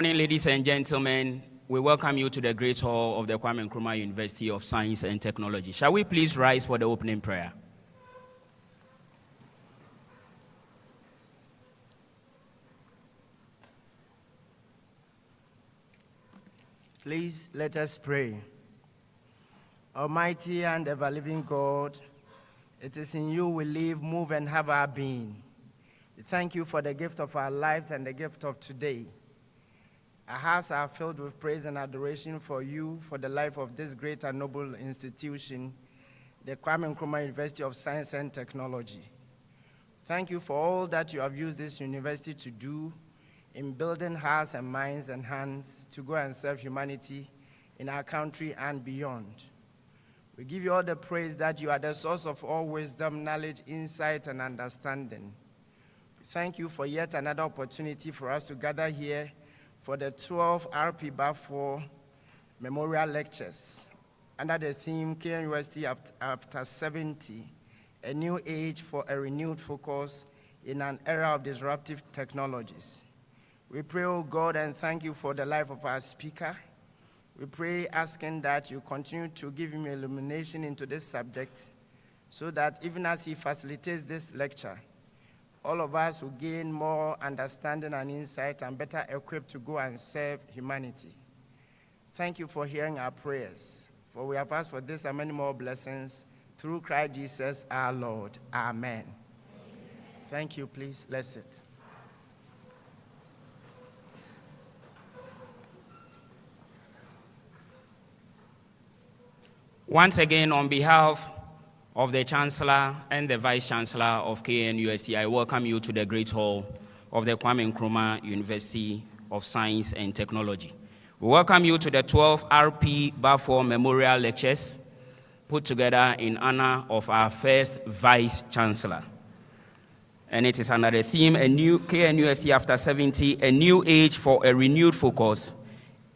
Good morning, ladies and gentlemen. We welcome you to the Great Hall of the Kwame Nkrumah University of Science and Technology. Shall we please rise for the opening prayer? Please let us pray. Almighty and ever-living God, it is in you we live, move, and have our being. We thank you for the gift of our lives and the gift of today. Our hearts are filled with praise and adoration for you, for the life of this great and noble institution, the Kwame Nkrumah University of Science and Technology. Thank you for all that you have used this university to do in building hearts and minds and hands to go and serve humanity in our country and beyond. We give you all the praise that you are the source of all wisdom, knowledge, insight, and understanding. We thank you for yet another opportunity for us to gather here for the 12 RP Baffour Memorial Lectures under the theme KNUST-TEK after 70, a new age for a renewed focus in an era of disruptive technologies. We pray, O God, and thank you for the life of our speaker. We pray asking that you continue to give him illumination into this subject so that even as he facilitates this lecture, all of us will gain more understanding and insight and better equipped to go and serve humanity. Thank you for hearing our prayers, for we have asked for this and many more blessings through Christ Jesus our Lord. Amen. Thank you. Please, let's sit. Once again, on behalf of the Chancellor and the Vice-Chancellor of KNUST, I welcome you to the Great Hall of the Kwame Nkrumah University of Science and Technology. We welcome you to the 12 RP Baffour Memorial Lectures put together in honor of our first Vice-Chancellor. And it is under the theme, a new KNUST after 70, a new age for a renewed focus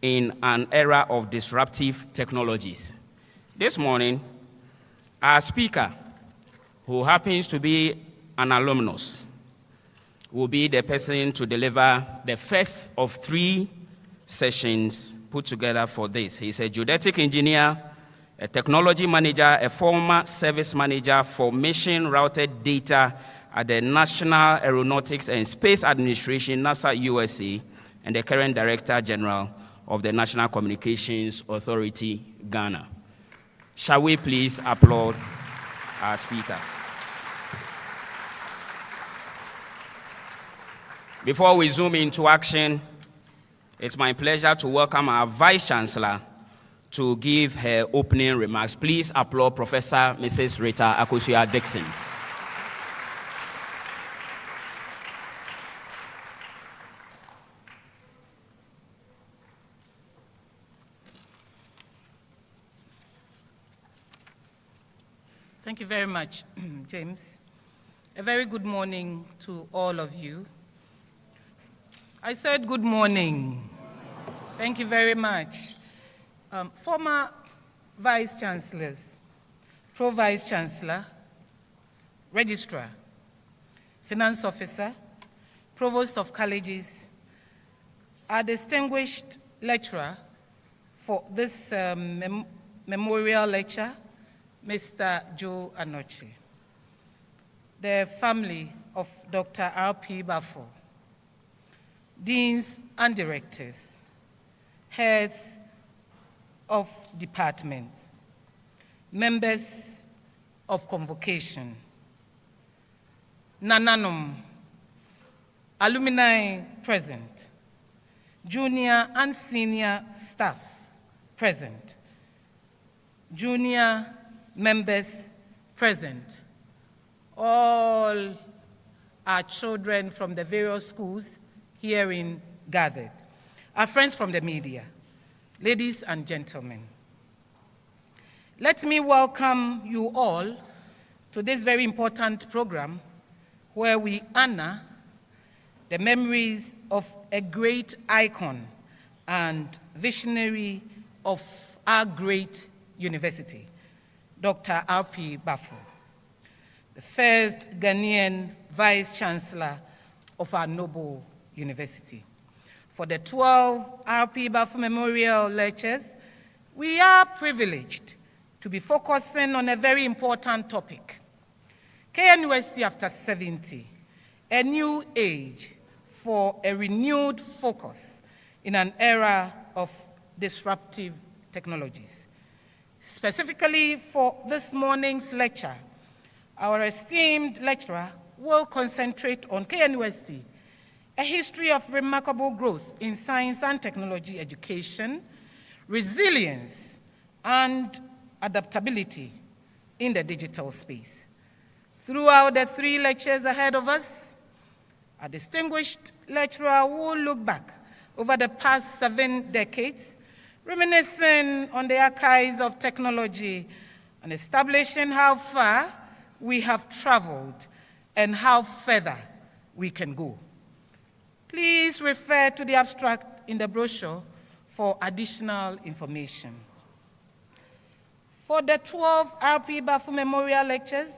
in an era of disruptive technologies. This morning, our speaker, who happens to be an alumnus, will be the person to deliver the first of 3 sessions put together for this. He's a geodetic engineer, a technology manager, a former service manager for mission-routed data at the National Aeronautics and Space Administration, NASA USA, and the current Director General of the National Communications Authority, Ghana. Shall we please applaud our speaker? Before we zoom into action, it's my pleasure to welcome our Vice-Chancellor to give her opening remarks. Please applaud Professor Mrs. Rita Akosua-Dixon. Thank you very much, James. A very good morning to all of you. I said good morning. Thank you very much. Former Vice-Chancellors, Pro-Vice-Chancellor, Registrar, Finance Officer, Provost of Colleges, our distinguished lecturer for this memorial lecture, Mr. Joe Anokye, the family of Dr. R.P. Baffour, deans and directors, heads of departments, members of convocation, Nananum, alumni present, junior and senior staff present, junior members present, all our children from the various schools herein gathered, our friends from the media, ladies and gentlemen. Let me welcome you all to this very important program where we honor the memories of a great icon and visionary of our great university, Dr. R.P. Baffour, the first Ghanaian Vice-Chancellor of our noble university. For the 12 R.P. Baffour Memorial Lectures, we are privileged to be focusing on a very important topic. KNUST after 70, a new age for a renewed focus in an era of disruptive technologies. Specifically for this morning's lecture, our esteemed lecturer will concentrate on KNUST, a history of remarkable growth in science and technology education, resilience, and adaptability in the digital space. Throughout the 3 lectures ahead of us, a distinguished lecturer will look back over the past 7 decades, reminiscing on the archives of technology and establishing how far we have traveled and how further we can go. Please refer to the abstract in the brochure for additional information. For the 12 R.P. Baffour Memorial Lectures,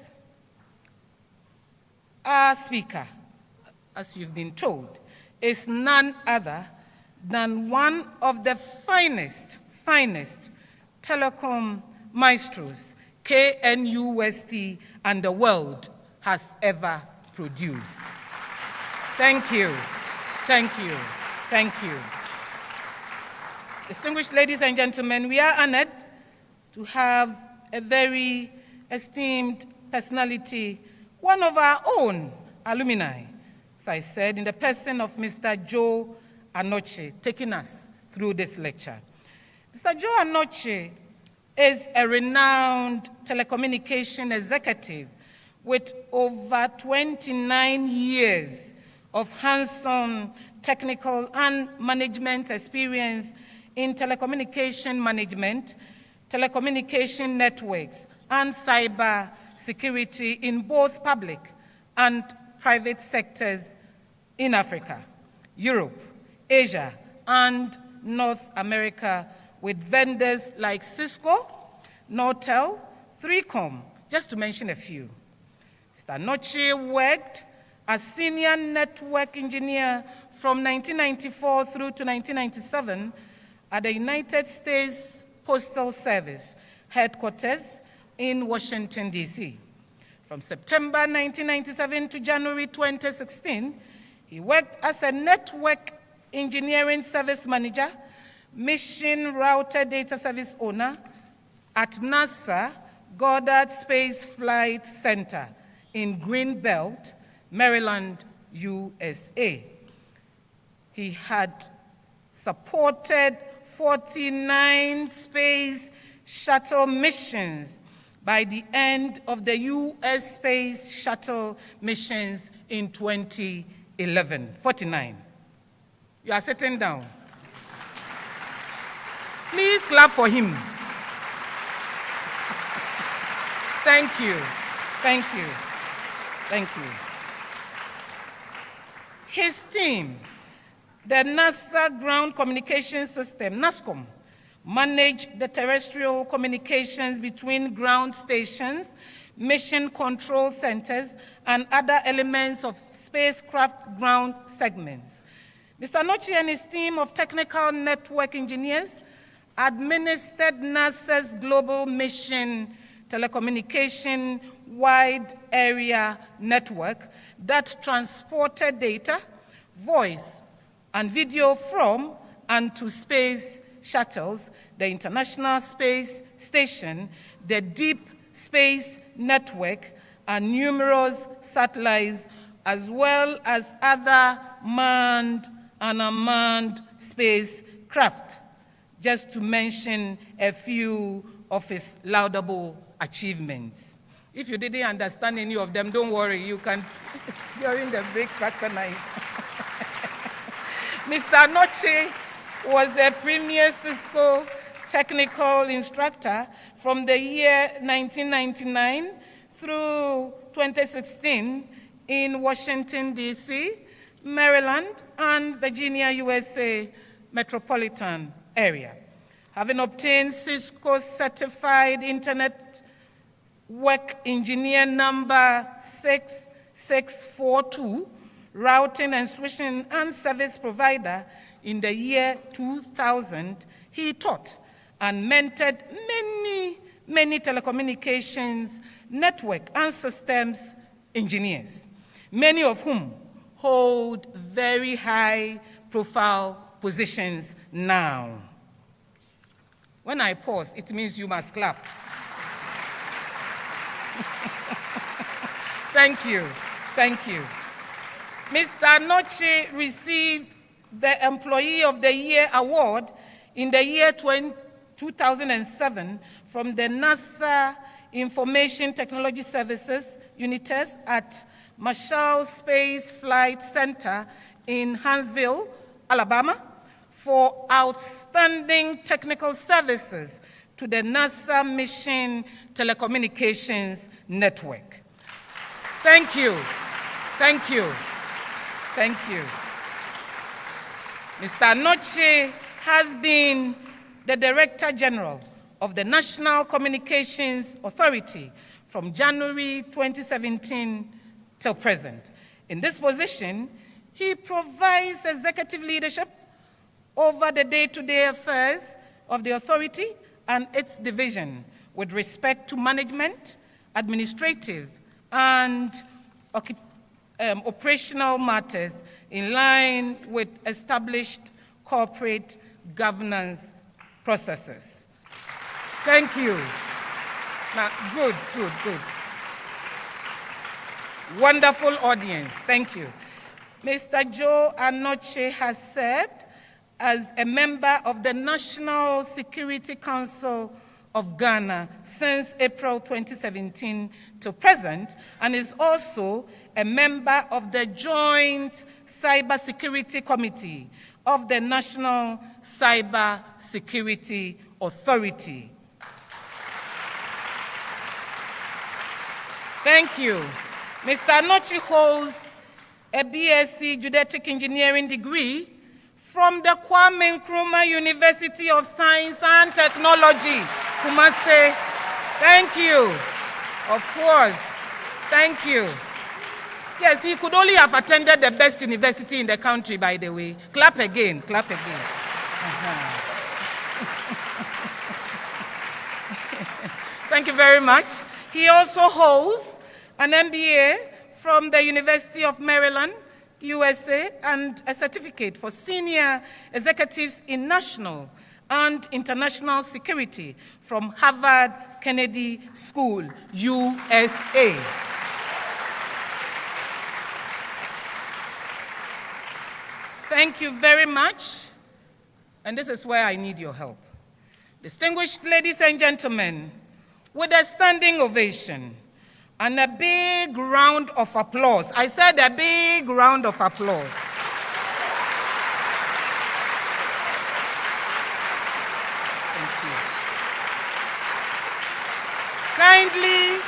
our speaker, as you've been told, is none other than one of the finest telecom maestros KNUST and the world has ever produced. Thank you. Thank you. Thank you. Distinguished ladies and gentlemen, we are honored to have a very esteemed personality, one of our own alumni, as I said, in the person of Mr. Joe Anokye, taking us through this lecture. Mr. Joe Anokye is a renowned telecommunication executive with over 29 years of hands-on technical and management experience in telecommunication management, telecommunication networks, and cyber security in both public and private sectors in Africa, Europe, Asia, and North America, with vendors like Cisco, Nortel, 3Com, just to mention a few. Mr. Anokye worked as senior network engineer from 1994 through to 1997 at the United States Postal Service headquarters in Washington, D.C. From September 1997 to January 2016, he worked as a network engineering service manager, mission router data service owner at NASA Goddard Space Flight Center in Greenbelt, Maryland, USA. He had supported 49 space shuttle missions by the end of the U.S. space shuttle missions in 2011. 49. You are sitting down. Please clap for him. Thank you. Thank you. Thank you. His team, the NASA Ground Communication System, NASCOM, managed the terrestrial communications between ground stations, mission control centers, and other elements of spacecraft ground segments. Mr. Anokye and his team of technical network engineers administered NASA's global mission telecommunication wide area network that transported data, voice, and video from and to space shuttles, the International Space Station, the Deep Space Network, and numerous satellites, as well as other manned and unmanned spacecraft, just to mention a few of his laudable achievements. If you didn't understand any of them, don't worry, you can, during the break, fraternize. Mr. Anokye was a premier Cisco technical instructor from the year 1999 through 2016 in Washington, D.C., Maryland, and Virginia, USA metropolitan area. Having obtained Cisco Certified Internet Work Engineer number 6642, Routing and Switching and Service Provider, in the year 2000, he taught and mentored many telecommunications network and systems engineers, many of whom hold very high-profile positions now. When I pause, it means you must clap. Thank you. Thank you. Mr. Anokye received the Employee of the Year award in the year 2007 from the NASA Information Technology Services units at Marshall Space Flight Center in Huntsville, Alabama, for outstanding technical services to the NASA Mission Telecommunications Network. Thank you. Thank you. Thank you. Mr. Anokye has been the Director General of the National Communications Authority from January 2017 till present. In this position, he provides executive leadership over the day-to-day affairs of the authority and its division with respect to management, administrative, and operational matters in line with established corporate governance processes. Thank you. Now, good. Wonderful audience. Thank you. Mr. Joe Anokye has served as a member of the National Security Council of Ghana since April 2017 to present, and is also a member of the Joint Cybersecurity Committee of the National Cybersecurity Authority. Thank you. Mr. Anokye holds a BSc Geodetic Engineering degree from the Kwame Nkrumah University of Science and Technology, Kumasi. Thank you. Of course. Thank you. Yes, he could only have attended the best university in the country, by the way. Clap again, clap again. Thank you very much. He also holds an MBA from the University of Maryland, USA, and a certificate for senior executives in national and international security from Harvard Kennedy School, USA. Thank you very much, and this is where I need your help. Distinguished ladies and gentlemen, with a standing ovation and a big round of applause. I said a big round of applause. Thank you. Kindly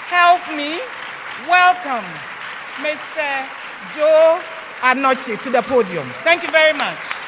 help me welcome Mr. Joe Anokye to the podium. Thank you very much.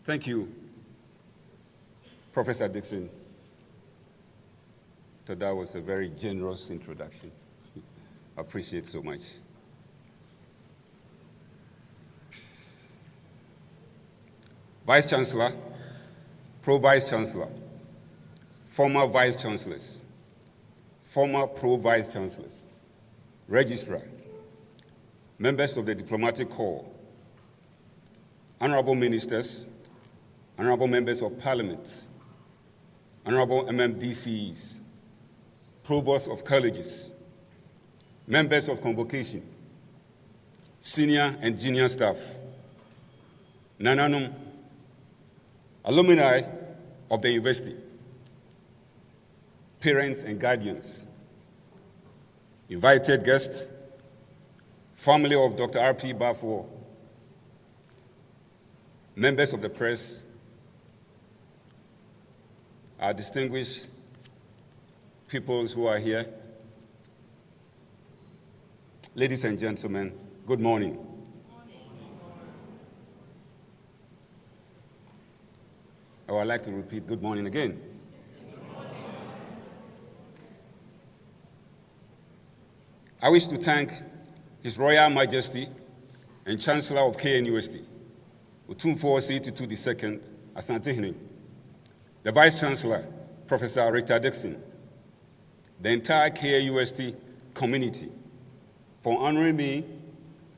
Thank you, Professor Dixon. So that was a very generous introduction. I appreciate so much. Vice Chancellor, Pro-Vice Chancellor, former Vice Chancellors, former Pro-Vice Chancellors, Registrar, members of the Diplomatic Corps, Honorable Ministers, honorable members of parliament, honorable MMDCs, provosts of colleges, members of convocation, senior and junior staff, Nananum, alumni of the university, parents and guardians, invited guests, family of Dr. R.P. Baffour, members of the press, our distinguished peoples who are here, ladies and gentlemen, good morning. I would like to repeat good morning again. I wish to thank His Royal Majesty and Chancellor of KNUST, Otumfuo Osei-Tutu II, Asante-Hene, the Vice Chancellor, Professor Richard Dixon, the entire KNUST community for honoring me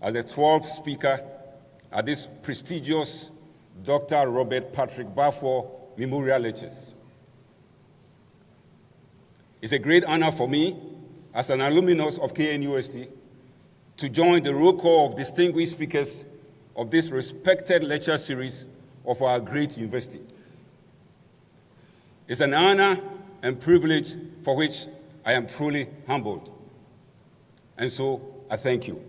as the 12th speaker at this prestigious Dr. Robert Patrick Baffour Memorial Lectures. It's a great honor for me as an alumnus of KNUST to join the roll call of distinguished speakers of this respected lecture series of our great university. It's an honor and privilege for which I am truly humbled. And so I thank you.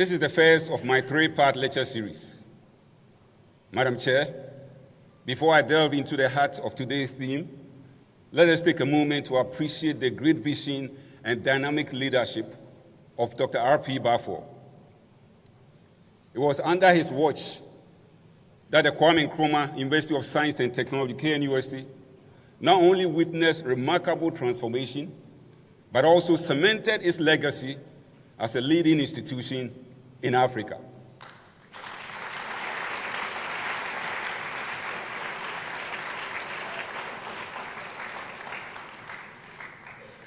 This is the first of my three-part lecture series. Madam Chair, before I delve into the heart of today's theme, let us take a moment to appreciate the great vision and dynamic leadership of Dr. R.P. Baffour. It was under his watch that the Kwame Nkrumah University of Science and Technology, KNUST, not only witnessed remarkable transformation, but also cemented its legacy as a leading institution in Africa.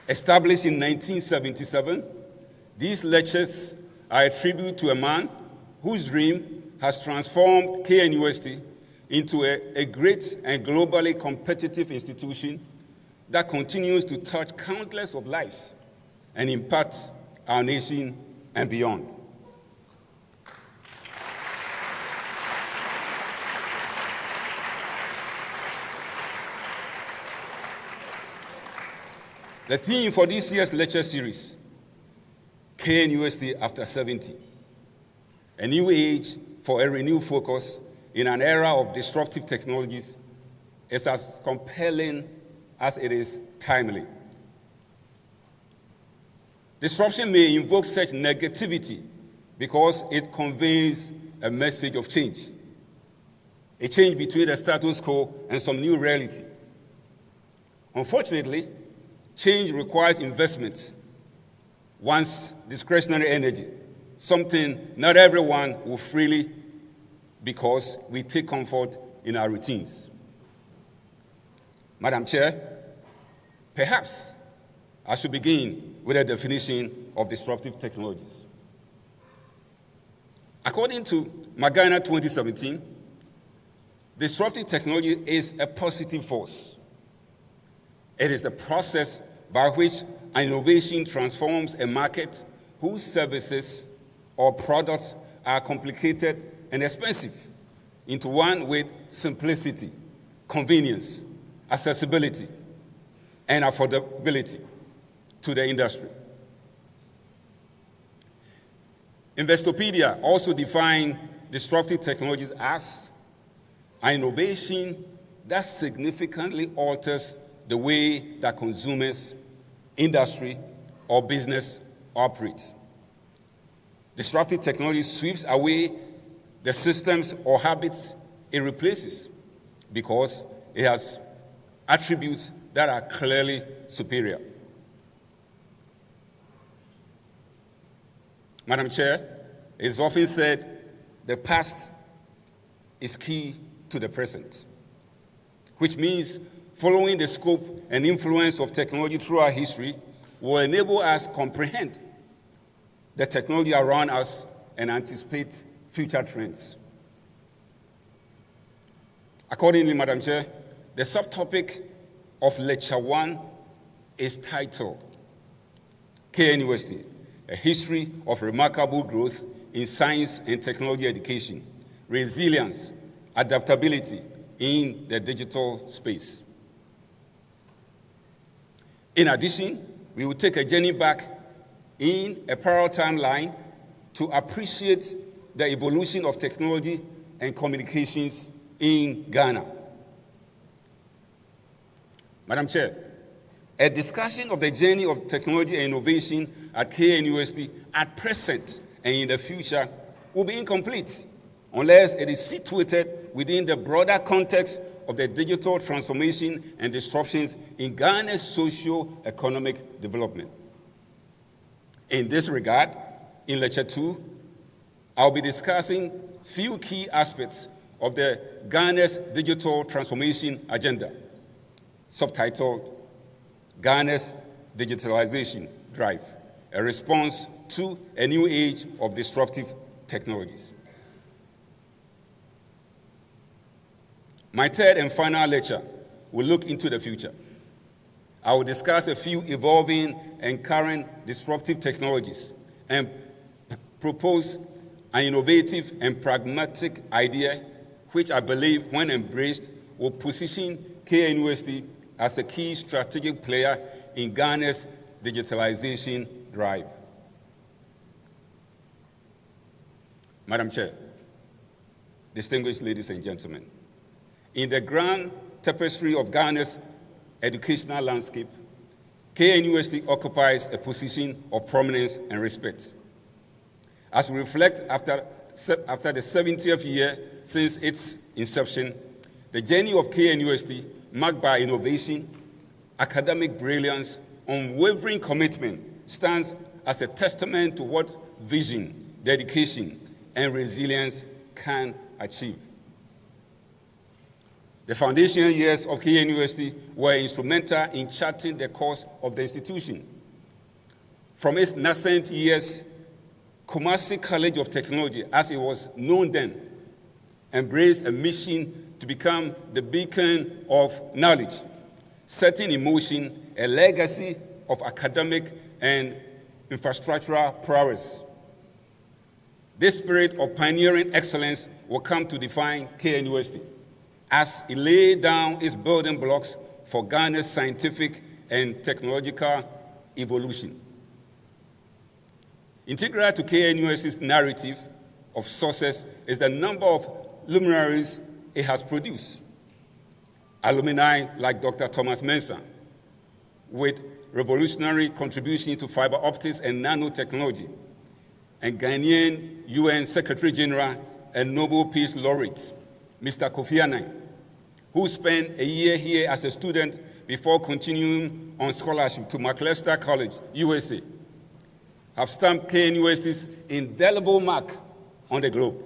Established in 1977, these lectures are a tribute to a man whose dream has transformed KNUST into a great and globally competitive institution that continues to touch countless of lives and impact our nation and beyond. The theme for this year's lecture series, KNUST After 70, a new age for a renewed focus in an era of disruptive technologies, is as compelling as it is timely. Disruption may invoke such negativity because it conveys a message of change, a change between the status quo and some new reality. Unfortunately, change requires investment, one's discretionary energy, something not everyone will freely because we take comfort in our routines. Madam Chair, perhaps I should begin with a definition of disruptive technologies. According to Magana 2017, disruptive technology is a positive force. It is the process by which an innovation transforms a market whose services or products are complicated and expensive into one with simplicity, convenience, accessibility, and affordability to the industry. Investopedia also defines disruptive technologies as an innovation that significantly alters the way that consumers, industry, or business operate. Disruptive technology sweeps away the systems or habits it replaces because it has attributes that are clearly superior. Madam Chair, it is often said the past is key to the present, which means following the scope and influence of technology throughout history will enable us to comprehend the technology around us and anticipate future trends. Accordingly, Madam Chair, the subtopic of Lecture 1 is titled KNUST, A History of Remarkable Growth in Science and Technology Education, Resilience, Adaptability in the Digital Space. In addition, we will take a journey back in a parallel timeline to appreciate the evolution of technology and communications in Ghana. Madam Chair, a discussion of the journey of technology and innovation at KNUST at present and in the future will be incomplete unless it is situated within the broader context of the digital transformation and disruptions in Ghana's socio-economic development. In this regard, in Lecture 2, I'll be discussing few key aspects of the Ghana's digital transformation agenda, subtitled Ghana's Digitalization Drive, a response to a new age of disruptive technologies. My third and final lecture will look into the future. I will discuss a few evolving and current disruptive technologies and propose an innovative and pragmatic idea which I believe, when embraced, will position KNUST as a key strategic player in Ghana's digitalization drive. Madam Chair, distinguished ladies and gentlemen, in the grand tapestry of Ghana's educational landscape, KNUST occupies a position of prominence and respect. As we reflect after the 70th year since its inception, the journey of KNUST, marked by innovation, academic brilliance, unwavering commitment, stands as a testament to what vision, dedication, and resilience can achieve. The foundational years of KNUST were instrumental in charting the course of the institution. From its nascent years, Kumasi College of Technology, as it was known then, embraced a mission to become the beacon of knowledge, setting in motion a legacy of academic and infrastructural prowess. This spirit of pioneering excellence will come to define KNUST as it laid down its building blocks for Ghana's scientific and technological evolution. Integral to KNUST's narrative of success is the number of luminaries it has produced. Alumni like Dr. Thomas Mensah, with revolutionary contributions to fiber optics and nanotechnology, and Ghanaian UN Secretary General and Nobel Peace Laureate, Mr. Kofi Annan, who spent a year here as a student before continuing on scholarship to McAllister College, USA, have stamped KNUST's indelible mark on the globe.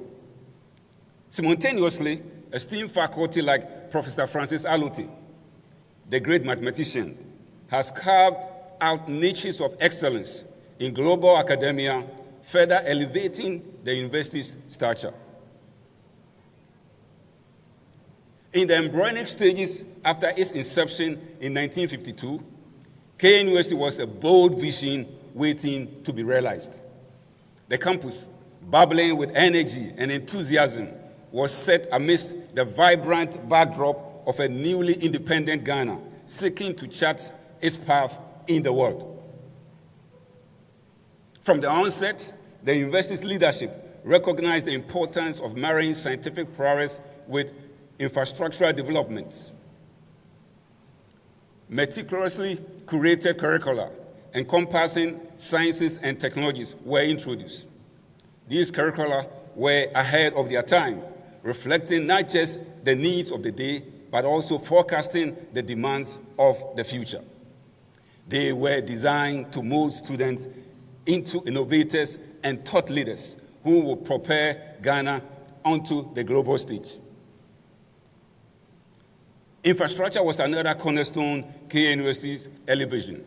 Simultaneously, esteemed faculty like Professor Francis Alute, the great mathematician, has carved out niches of excellence in global academia, further elevating the university's stature. In the embryonic stages after its inception in 1952, KNUST was a bold vision waiting to be realized. The campus, bubbling with energy and enthusiasm, was set amidst the vibrant backdrop of a newly independent Ghana, seeking to chart its path in the world. From the onset, the university's leadership recognized the importance of marrying scientific prowess with infrastructural development. Meticulously curated curricula encompassing sciences and technologies were introduced. These curricula were ahead of their time, reflecting not just the needs of the day, but also forecasting the demands of the future. They were designed to mold students into innovators and thought leaders who will propel Ghana onto the global stage. Infrastructure was another cornerstone KNUST's early vision.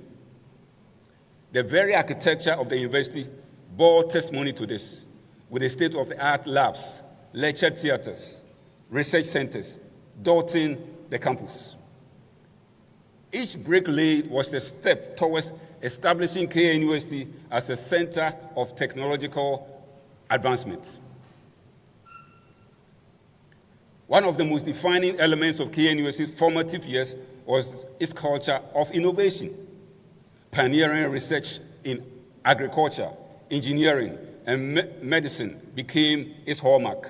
The very architecture of the university bore testimony to this, with the state-of-the-art labs, lecture theaters, research centers dotting the campus. Each brick laid was a step towards establishing KNUST as a center of technological advancement. One of the most defining elements of KNUST's formative years was its culture of innovation. Pioneering research in agriculture, engineering, and medicine became its hallmark.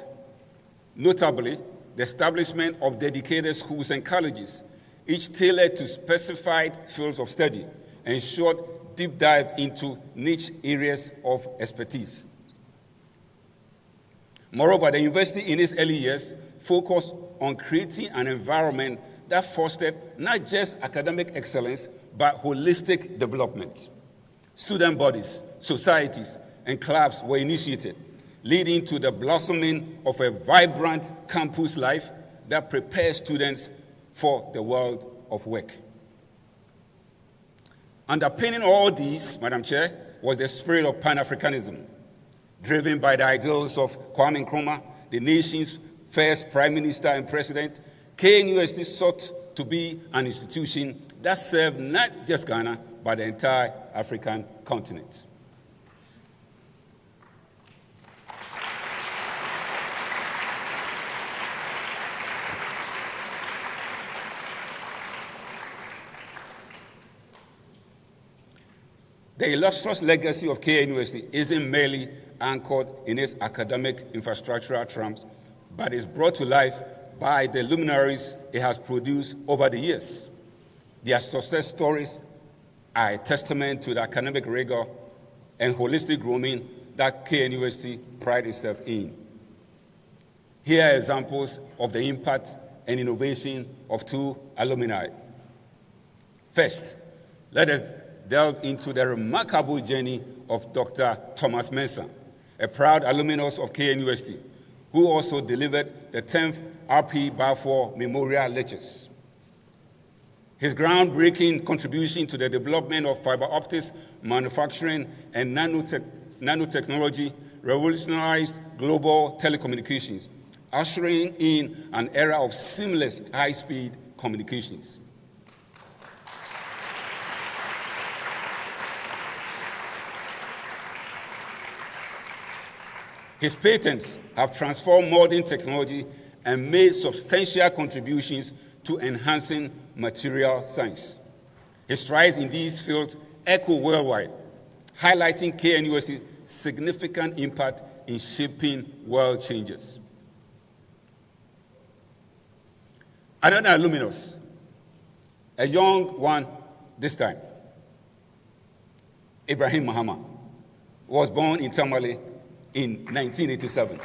Notably, the establishment of dedicated schools and colleges, each tailored to specified fields of study, ensured deep dive into niche areas of expertise. Moreover, the university in its early years focused on creating an environment that fostered not just academic excellence, but holistic development. Student bodies, societies, and clubs were initiated, leading to the blossoming of a vibrant campus life that prepares students for the world of work. Underpinning all these, Madam Chair, was the spirit of Pan-Africanism, driven by the ideals of Kwame Nkrumah, the nation's first Prime Minister and President. KNUST sought to be an institution that served not just Ghana, but the entire African continent. The illustrious legacy of KNUST isn't merely anchored in its academic infrastructural trumps, but is brought to life by the luminaries it has produced over the years. Their success stories are a testament to the academic rigor and holistic grooming that KNUST prides itself in. Here are examples of the impact and innovation of two alumni. First, let us delve into the remarkable journey of Dr. Thomas Mensah, a proud alumnus of KNUST, who also delivered the 10th R.P. Baffour Memorial Lectures. His groundbreaking contribution to the development of fiber optics manufacturing and nanotechnology revolutionized global telecommunications, ushering in an era of seamless high-speed communications. His patents have transformed modern technology and made substantial contributions to enhancing material science. His strides in these fields echo worldwide, highlighting KNUST's significant impact in shaping world changes. Another alumnus, a young one this time, Ibrahim Mahama, was born in Tamale in 1987.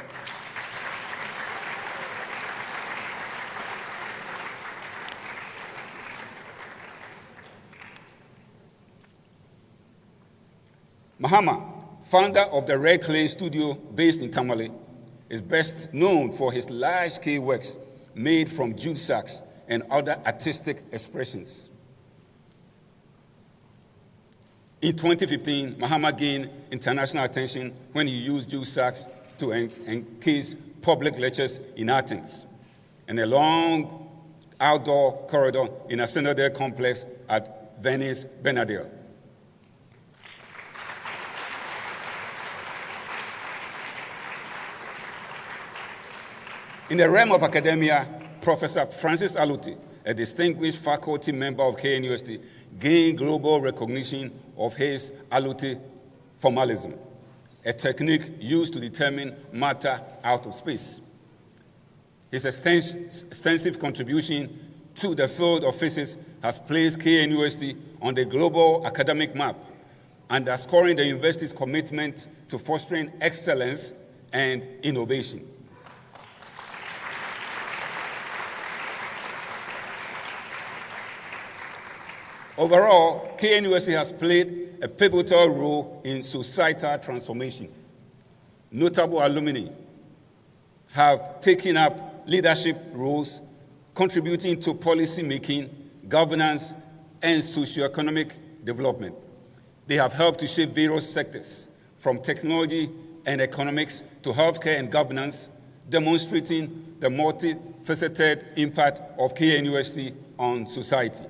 Mahama, founder of the Red Clay Studio based in Tamale, is best known for his large-scale works made from jute sacks and other artistic expressions. In 2015, Mahama gained international attention when he used jute sacks to encase public lectures in Athens and a long outdoor corridor in a Citadel complex at Venice, Bernardale. In the realm of academia, Professor Francis Alute, a distinguished faculty member of KNUST, gained global recognition of his Alute formalism, a technique used to determine matter out of space. His extensive contribution to the field of physics has placed KNUST on the global academic map, underscoring the university's commitment to fostering excellence and innovation. Overall, KNUST has played a pivotal role in societal transformation. Notable alumni have taken up leadership roles contributing to policy making, governance, and socioeconomic development. They have helped to shape various sectors, from technology and economics to healthcare and governance, demonstrating the multifaceted impact of KNUST on society.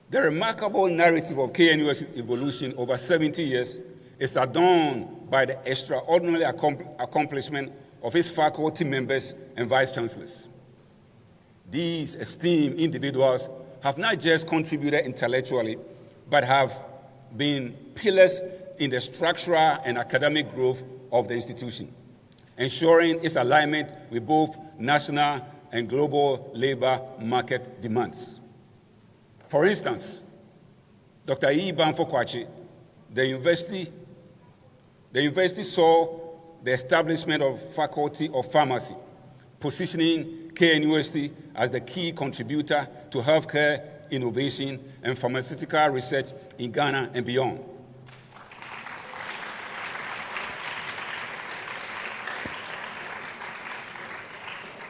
The remarkable narrative of KNUST's evolution over 70 years is adorned by the extraordinary accomplishment of its faculty members and vice-chancellors. These esteemed individuals have not just contributed intellectually, but have been pillars in the structural and academic growth of the institution, ensuring its alignment with both national and global labor market demands. For instance, Dr. Baffour, the university saw the establishment of Faculty of Pharmacy, positioning KNUST as the key contributor to healthcare innovation and pharmaceutical research in Ghana and beyond.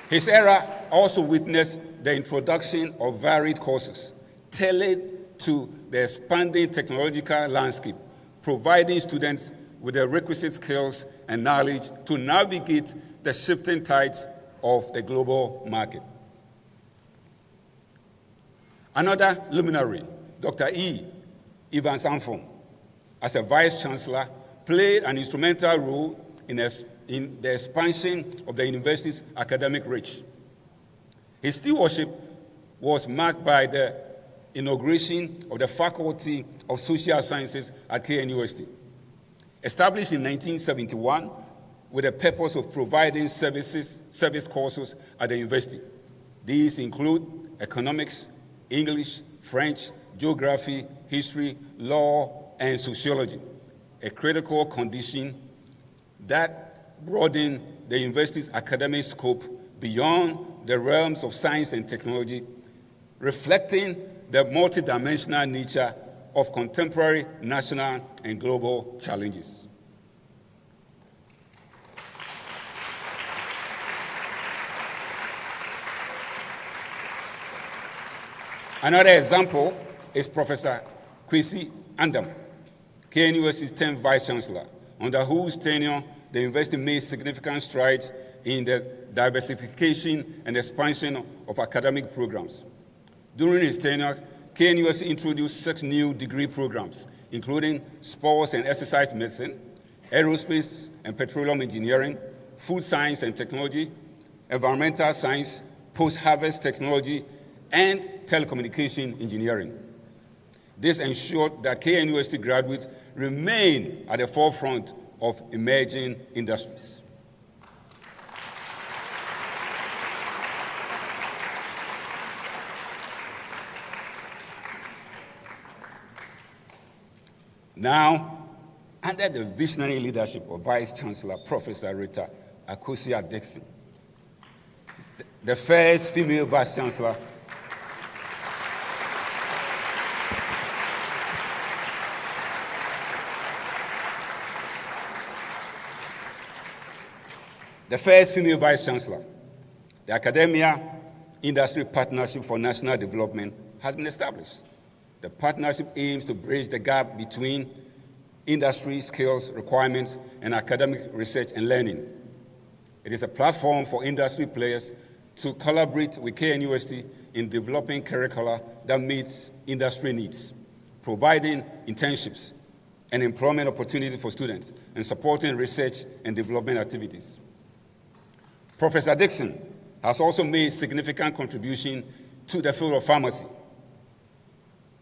His era also witnessed the introduction of varied courses tailored to the expanding technological landscape, providing students with the requisite skills and knowledge to navigate the shifting tides of the global market. Another luminary, Dr. Ivan Sanfon, as a vice-chancellor, played an instrumental role in the expansion of the university's academic reach. His stewardship was marked by the inauguration of the Faculty of Social Sciences at KNUST. Established in 1971 with the purpose of providing service courses at the university. These include economics, English, French, geography, history, law, and sociology, a critical condition that broadened the university's academic scope beyond the realms of science and technology, reflecting the multidimensional nature of contemporary national and global challenges. Another example is Professor Kwesi Andam, KNUST's 10th Vice-Chancellor, under whose tenure the university made significant strides in the diversification and expansion of academic programs. During his tenure, KNUST introduced 6 new degree programs, including sports and exercise medicine, aerospace and petroleum engineering, food science and technology, environmental science, post-harvest technology, and telecommunication engineering. This ensured that KNUST graduates remain at the forefront of emerging industries. Now, under the visionary leadership of Vice-Chancellor Professor Rita Akosua-Dickson, the first female Vice-Chancellor, the Academia-Industry Partnership for National Development has been established. The partnership aims to bridge the gap between industry skills requirements and academic research and learning. It is a platform for industry players to collaborate with KNUST in developing curricula that meets industry needs, providing internships and employment opportunities for students, and supporting research and development activities. Professor Dickson has also made significant contribution to the field of pharmacy.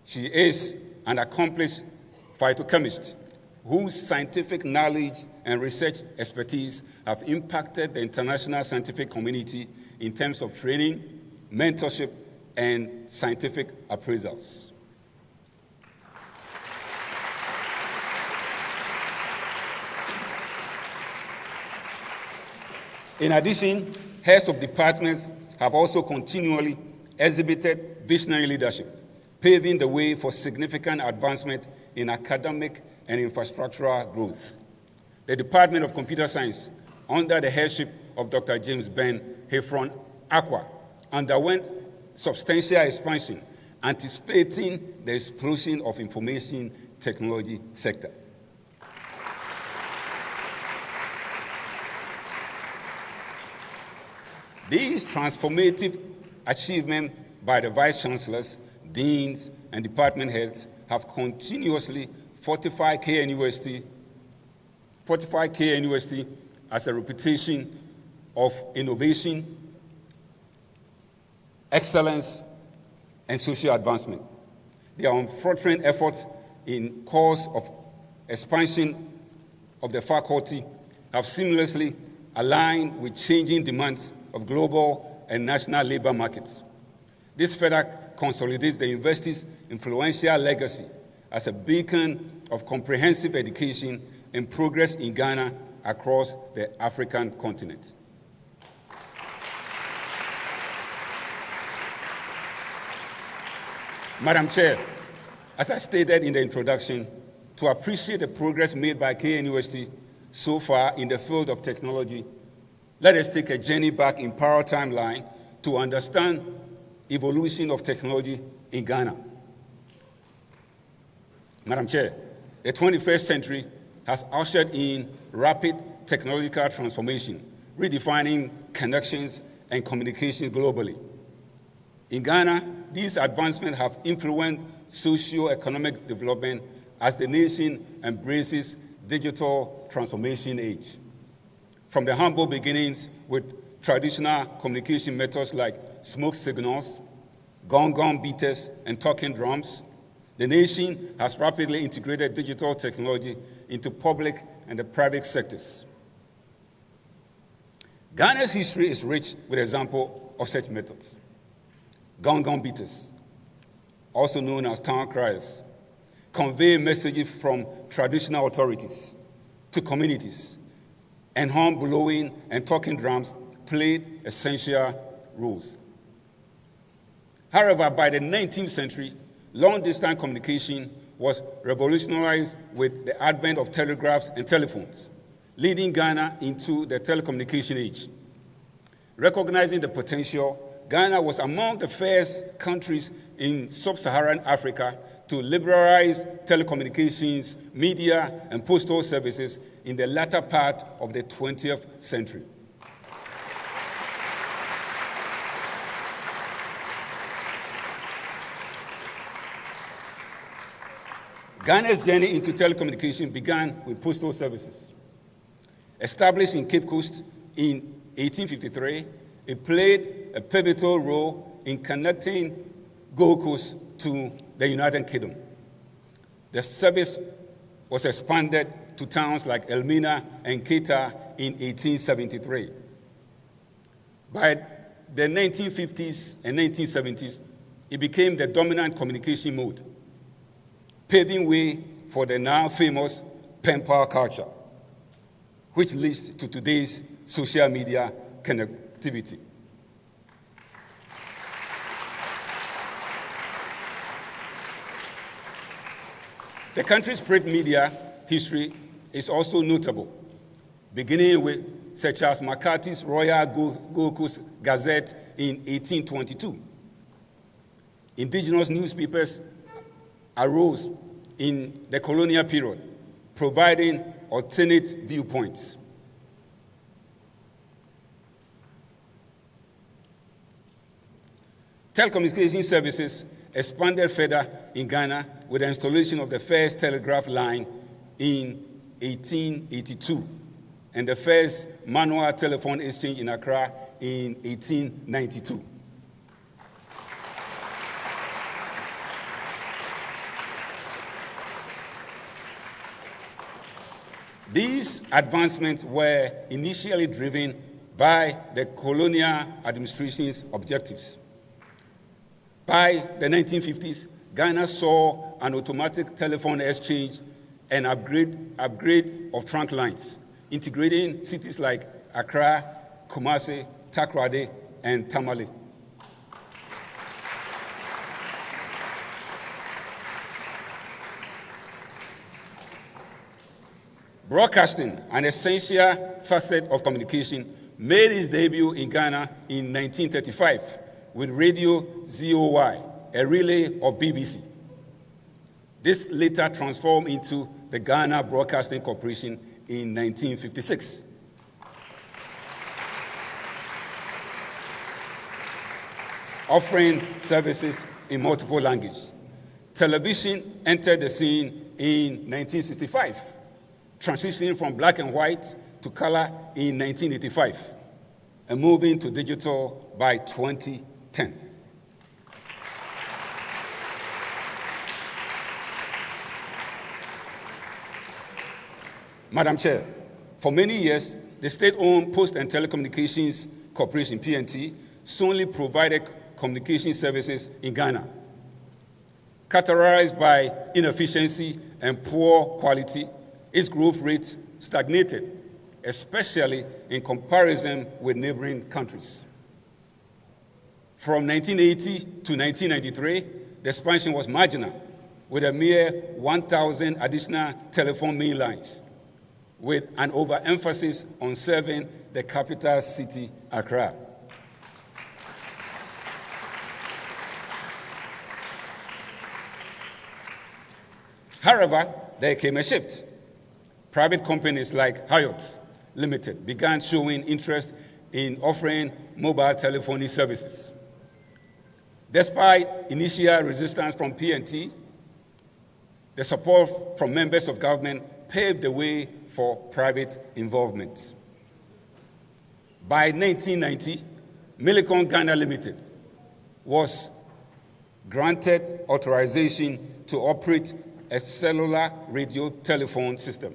She is an accomplished phytochemist whose scientific knowledge and research expertise have impacted the international scientific community in terms of training, mentorship, and scientific appraisals. In addition, heads of departments have also continually exhibited visionary leadership, paving the way for significant advancement in academic and infrastructural growth. The Department of Computer Science, under the headship of Dr. James Ben Heffron Akwa, underwent substantial expansion, anticipating the explosion of information technology sector. These transformative achievements by the Vice Chancellors, Deans, and Department Heads have continuously fortified KNUST as a reputation of innovation, excellence, and social advancement. Their unfaltering efforts in course of expansion of the faculty have seamlessly aligned with changing demands of global and national labor markets. This further consolidates the university's influential legacy as a beacon of comprehensive education and progress in Ghana across the African continent. Madam Chair, as I stated in the introduction, to appreciate the progress made by KNUST so far in the field of technology, let us take a journey back in parallel timeline to understand evolution of technology in Ghana. Madam Chair, the 21st century has ushered in rapid technological transformation, redefining connections and communication globally. In Ghana, these advancements have influenced socio-economic development as the nation embraces digital transformation age. From the humble beginnings with traditional communication methods like smoke signals, gong beaters, and talking drums, the nation has rapidly integrated digital technology into public and the private sectors. Ghana's history is rich with examples of such methods. Gong beaters, also known as town criers, convey messages from traditional authorities to communities, and horn blowing and talking drums played essential roles. However, by the 19th century, long-distance communication was revolutionized with the advent of telegraphs and telephones, leading Ghana into the telecommunication age. Recognizing the potential, Ghana was among the first countries in sub-Saharan Africa to liberalize telecommunications, media, and postal services in the latter part of the 20th century. Ghana's journey into telecommunication began with postal services. Established in Cape Coast in 1853, it played a pivotal role in connecting Gold Coast to the United Kingdom. The service was expanded to towns like Elmina and Keita in 1873. By the 1950s and 1970s, it became the dominant communication mode, paving way for the now famous pen pal culture, which leads to today's social media connectivity. The country's print media history is also notable, beginning with Sir Charles McCarthy's Royal Gold Coast Gazette in 1822. Indigenous newspapers arose in the colonial period, providing alternate viewpoints. Telecommunication services expanded further in Ghana with the installation of the first telegraph line in 1882 and the first manual telephone exchange in Accra in 1892. These advancements were initially driven by the colonial administration's objectives. By the 1950s, Ghana saw an automatic telephone exchange and upgrade of trunk lines, integrating cities like Accra, Kumasi, Takoradi, and Tamale. Broadcasting, an essential facet of communication, made its debut in Ghana in 1935 with Radio ZOY, a relay of BBC. This later transformed into the Ghana Broadcasting Corporation in 1956. Offering services in multiple languages. Television entered the scene in 1965, transitioning from black and white to color in 1985, and moving to digital by 2010. Madam Chair, for many years, the state-owned Post and Telecommunications Corporation, PNT, solely provided communication services in Ghana. Characterized by inefficiency and poor quality, its growth rate stagnated, especially in comparison with neighboring countries. From 1980 to 1993, the expansion was marginal, with a mere 1,000 additional telephone main lines, with an overemphasis on serving the capital city, Accra. However, there came a shift. Private companies like Hyatt Limited began showing interest in offering mobile telephony services. Despite initial resistance from PNT, the support from members of government paved the way for private involvement. By 1990, Millicom Ghana Limited was granted authorization to operate a cellular radio telephone system,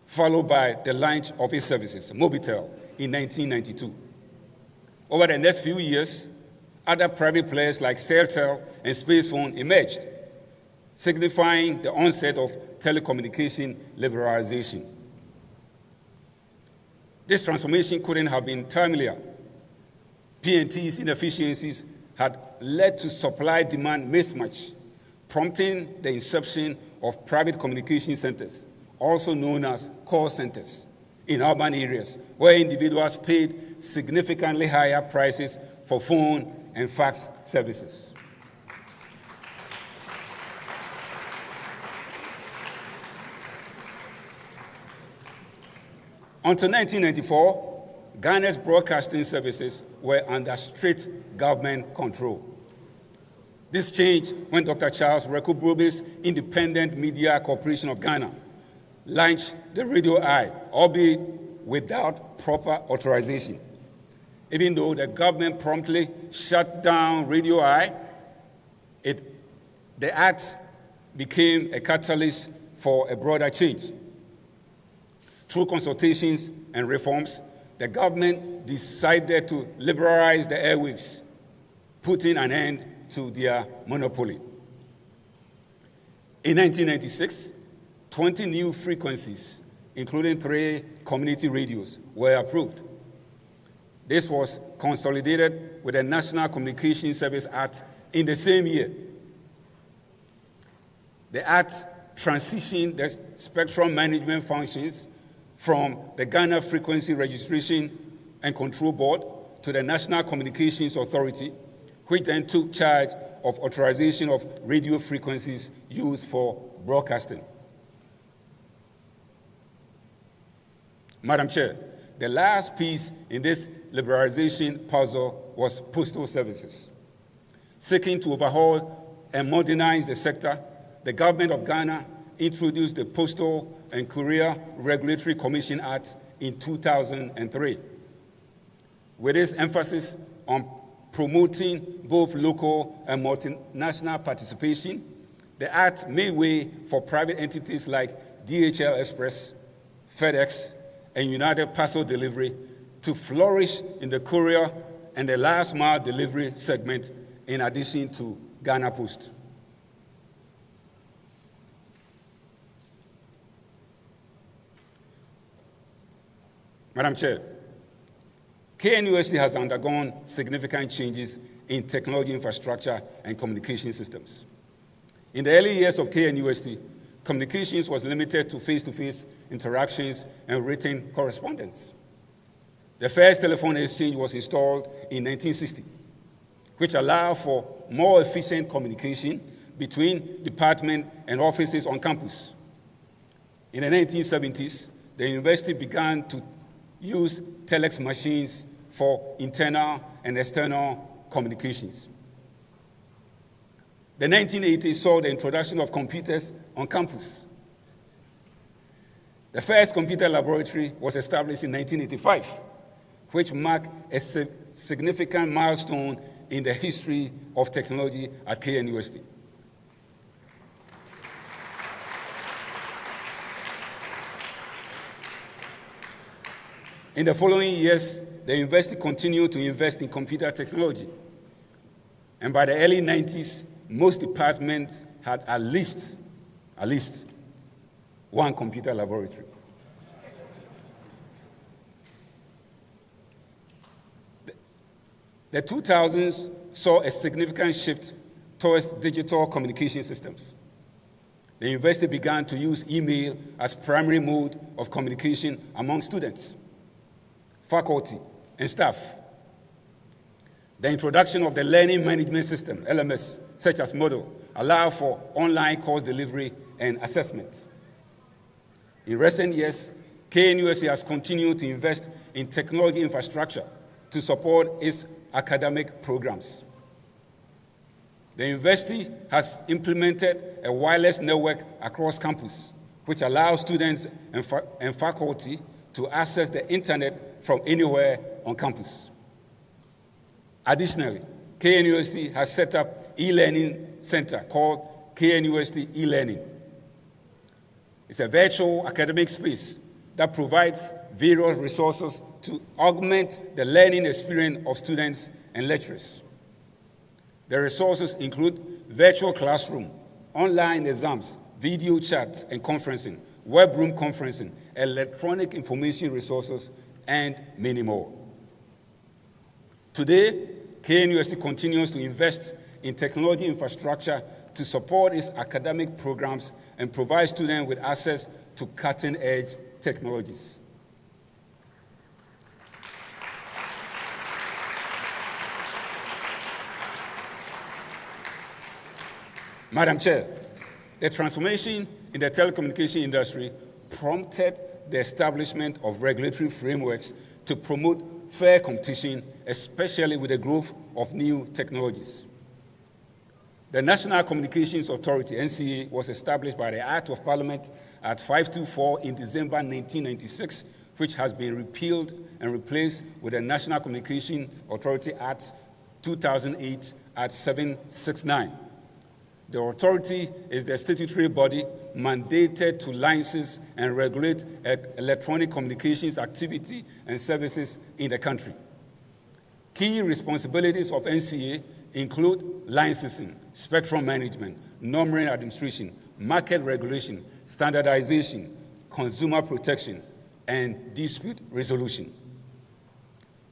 followed by the launch of its services, Mobitel, in 1992. Over the next few years, other private players like Celtel and Spacephone emerged, signifying the onset of telecommunication liberalization. This transformation couldn't have been timelier. PNT's inefficiencies had led to supply-demand mismatch, prompting the inception of private communication centers, also known as call centers, in urban areas, where individuals paid significantly higher prices for phone and fax services. Until 1994, Ghana's broadcasting services were under strict government control. This changed when Dr. Charles Reku-Brobe's Independent Media Corporation of Ghana launched the Radio Eye, albeit without proper authorization. Even though the government promptly shut down Radio Eye, the act became a catalyst for a broader change. Through consultations and reforms, the government decided to liberalize the airwaves, putting an end to their monopoly. In 1996, 20 new frequencies, including 3 community radios, were approved. This was consolidated with the National Communications Service Act in the same year. The Act transitioned the spectrum management functions from the Ghana Frequency Registration and Control Board to the National Communications Authority, which then took charge of authorization of radio frequencies used for broadcasting. Madam Chair, the last piece in this liberalization puzzle was postal services. Seeking to overhaul and modernize the sector, the government of Ghana introduced the Postal and Courier Regulatory Commission Act in 2003. With its emphasis on promoting both local and multinational participation, the Act made way for private entities like DHL Express, FedEx, and United Parcel Delivery to flourish in the courier and the last mile delivery segment, in addition to Ghana Post. Madam Chair, KNUST has undergone significant changes in technology infrastructure and communication systems. In the early years of KNUST, communications was limited to face-to-face interactions and written correspondence. The first telephone exchange was installed in 1960, which allowed for more efficient communication between departments and offices on campus. In the 1970s, the university began to use telex machines for internal and external communications. The 1980s saw the introduction of computers on campus. The first computer laboratory was established in 1985, which marked a significant milestone in the history of technology at KNUST. In the following years, the university continued to invest in computer technology. And by the early 90s, most departments had at least one computer laboratory. The 2000s saw a significant shift towards digital communication systems. The university began to use email as primary mode of communication among students, faculty, and staff. The introduction of the Learning Management System, LMS, such as Moodle, allowed for online course delivery and assessment. In recent years, KNUST has continued to invest in technology infrastructure to support its academic programs. The university has implemented a wireless network across campus, which allows students and faculty to access the internet from anywhere on campus. Additionally, KNUST has set up e-learning center called KNUST e-learning. It's a virtual academic space that provides various resources to augment the learning experience of students and lecturers. The resources include virtual classroom, online exams, video chat and conferencing, web room conferencing, electronic information resources, and many more. Today, KNUST continues to invest in technology infrastructure to support its academic programs and provide students with access to cutting-edge technologies. Madam Chair, the transformation in the telecommunication industry prompted the establishment of regulatory frameworks to promote fair competition, especially with the growth of new technologies. The National Communications Authority, NCA, was established by the Act of Parliament at 524 in December 1996, which has been repealed and replaced with the National Communications Authority Act 2008 at 769. The authority is the statutory body mandated to license and regulate electronic communications activity and services in the country. Key responsibilities of NCA include licensing, spectrum management, numbering administration, market regulation, standardization, consumer protection, and dispute resolution.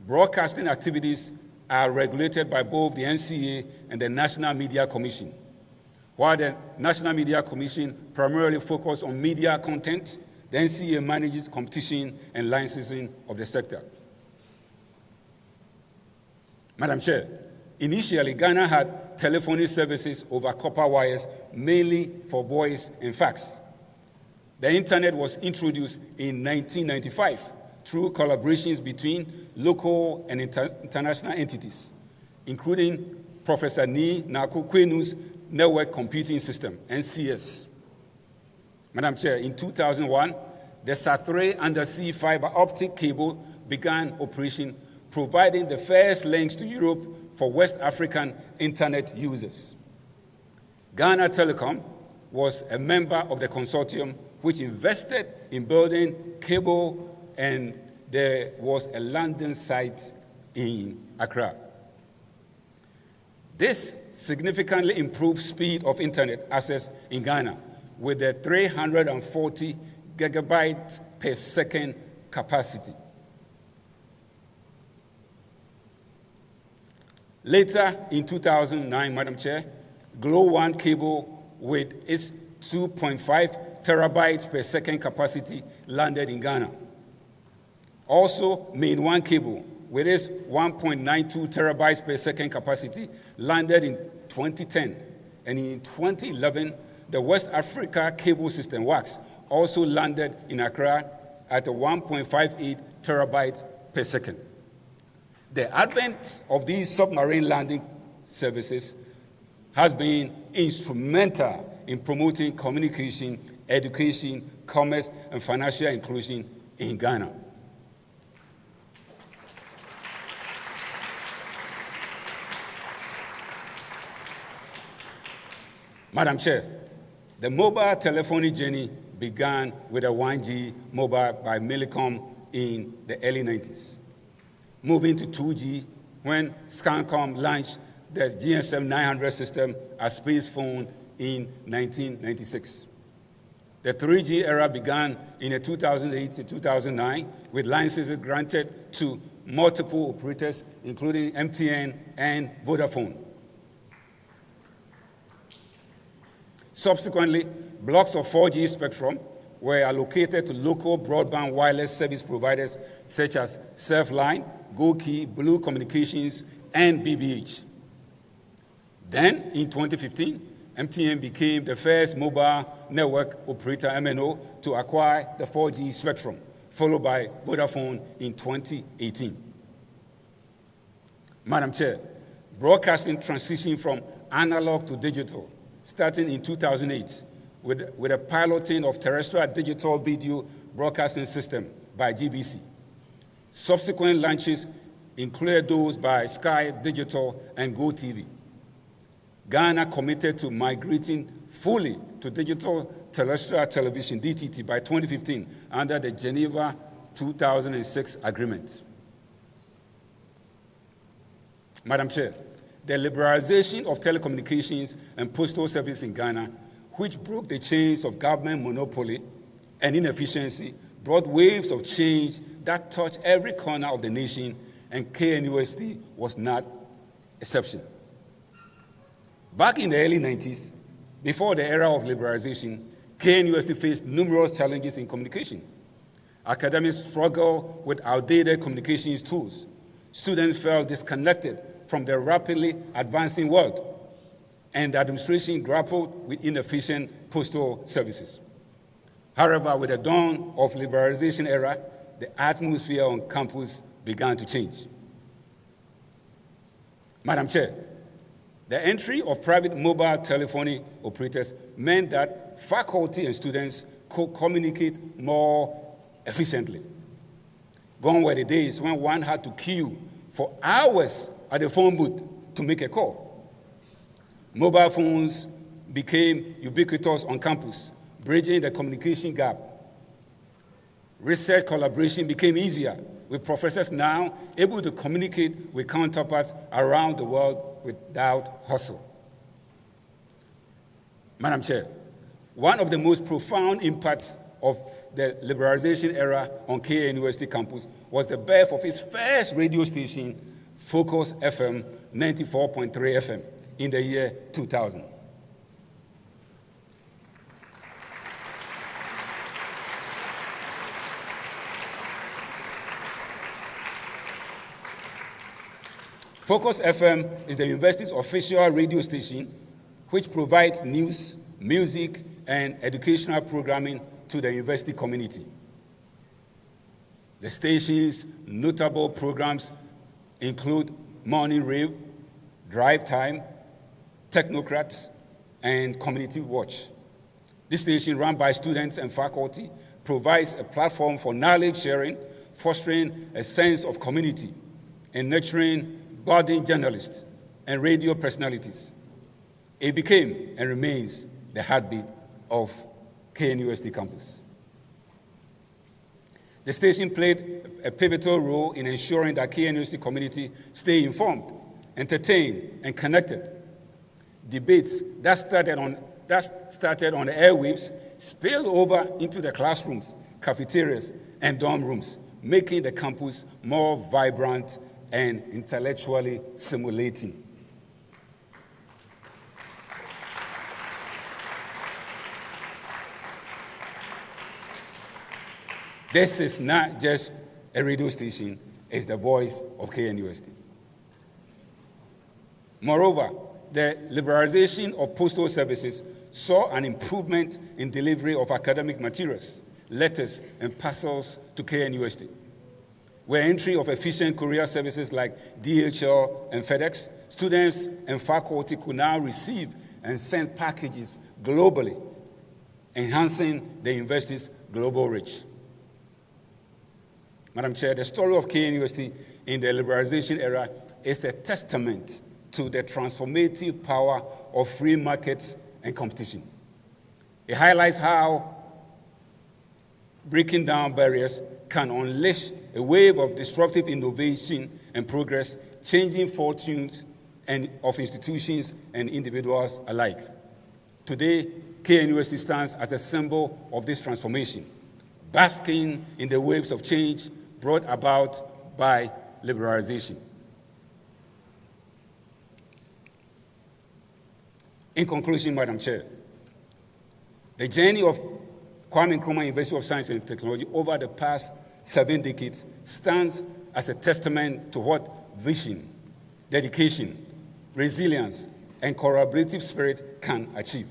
Broadcasting activities are regulated by both the NCA and the National Media Commission. While the National Media Commission primarily focuses on media content, the NCA manages competition and licensing of the sector. Madam Chair, initially Ghana had telephony services over copper wires, mainly for voice and fax. The internet was introduced in 1995 through collaborations between local and international entities, including Professor Ni Nako Kwenu's Network Computing System, NCS. Madam Chair, in 2001, the SAT3 undersea fiber optic cable began operation, providing the first links to Europe for West African internet users. Ghana Telecom was a member of the consortium which invested in building cable, and there was a landing site in Accra. This significantly improved speed of internet access in Ghana with a 340 gigabytes per second capacity. Later in 2009, Madam Chair, Glo1 cable with its 2.5 terabytes per second capacity landed in Ghana. Also, Main 1 cable, with its 1.92 terabytes per second capacity, landed in 2010. And in 2011, the West Africa Cable System, WACS, also landed in Accra at a 1.58 terabytes per second. The advent of these submarine landing services has been instrumental in promoting communication, education, commerce, and financial inclusion in Ghana. Madam Chair, the mobile telephony journey began with a 1G mobile by Millicom in the early 90s, moving to 2G when Scancom launched the GSM 900 system as space phone in 1996. The 3G era began in 2008 to 2009 with licenses granted to multiple operators, including MTN and Vodafone. Subsequently, blocks of 4G spectrum were allocated to local broadband wireless service providers such as Surfline, GoKey, Blue Communications, and BBH. Then, in 2015, MTN became the first mobile network operator, MNO, to acquire the 4G spectrum, followed by Vodafone in 2018. Madam Chair, broadcasting transitioned from analog to digital, starting in 2008 with a piloting of terrestrial digital video broadcasting system by GBC. Subsequent launches included those by Sky Digital and GoTV. Ghana committed to migrating fully to digital terrestrial television, DTT, by 2015 under the Geneva 2006 agreement. Madam Chair, the liberalization of telecommunications and postal service in Ghana, which broke the chains of government monopoly and inefficiency, brought waves of change that touched every corner of the nation, and KNUST was not exception. Back in the early 90s, before the era of liberalization, KNUST faced numerous challenges in communication. Academics struggled with outdated communications tools. Students felt disconnected from the rapidly advancing world, and the administration grappled with inefficient postal services. However, with the dawn of liberalization era, the atmosphere on campus began to change. Madam Chair, the entry of private mobile telephony operators meant that faculty and students could communicate more efficiently. Gone were the days when one had to queue for hours at the phone booth to make a call. Mobile phones became ubiquitous on campus, bridging the communication gap. Research collaboration became easier, with professors now able to communicate with counterparts around the world without hustle. Madam Chair, one of the most profound impacts of the liberalization era on KNUST campus was the birth of its first radio station, Focus FM 94.3 FM, in the year 2000. Focus FM is the university's official radio station, which provides news, music, and educational programming to the university community. The station's notable programs include Morning Rave, Drive Time, Technocrats, and Community Watch. This station, run by students and faculty, provides a platform for knowledge sharing, fostering a sense of community, and nurturing budding journalists and radio personalities. It became and remains the heartbeat of KNUST campus. The station played a pivotal role in ensuring that KNUST community stay informed, entertained, and connected. Debates that started on the airwaves spilled over into the classrooms, cafeterias, and dorm rooms, making the campus more vibrant and intellectually stimulating. This is not just a radio station, it's the voice of KNUST. Moreover, the liberalization of postal services saw an improvement in delivery of academic materials, letters, and parcels to KNUST. With entry of efficient courier services like DHL and FedEx, students and faculty could now receive and send packages globally, enhancing the university's global reach. Madam Chair, the story of KNUST in the liberalization era is a testament to the transformative power of free markets and competition. It highlights how breaking down barriers can unleash a wave of disruptive innovation and progress, changing fortunes of institutions and individuals alike. Today, KNUST stands as a symbol of this transformation, basking in the waves of change brought about by liberalization. In conclusion, Madam Chair, the journey of Kwame Nkrumah University of Science and Technology over the past 7 decades stands as a testament to what vision, dedication, resilience, and collaborative spirit can achieve.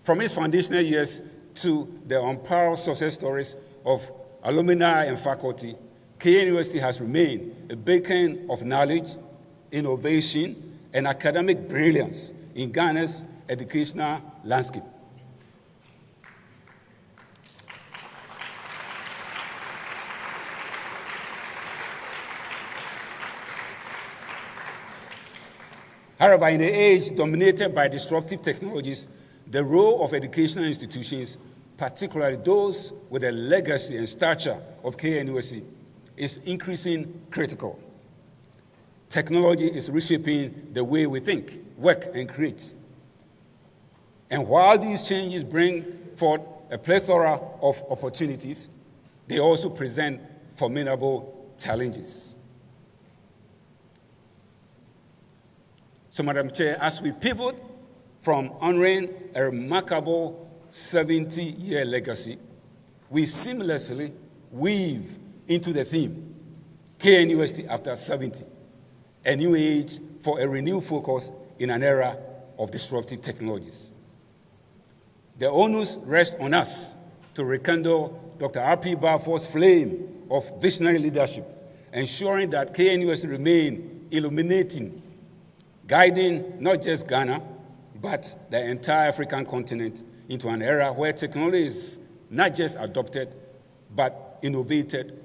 From its foundational years to the unparalleled success stories of alumni and faculty, KNUST has remained a beacon of knowledge, innovation, and academic brilliance in Ghana's educational landscape. However, in the age dominated by disruptive technologies, the role of educational institutions, particularly those with the legacy and stature of KNUST, is increasing critical. Technology is reshaping the way we think, work, and create. And while these changes bring forth a plethora of opportunities, they also present formidable challenges. So, Madam Chair, as we pivot from honoring a remarkable 70-year legacy, we seamlessly weave into the theme, KNUST after 70, a new age for a renewed focus in an era of disruptive technologies. The onus rests on us to rekindle Dr. R.P. Baffour's flame of visionary leadership, ensuring that KNUST remain illuminating, guiding not just Ghana, but the entire African continent into an era where technology is not just adopted, but innovated,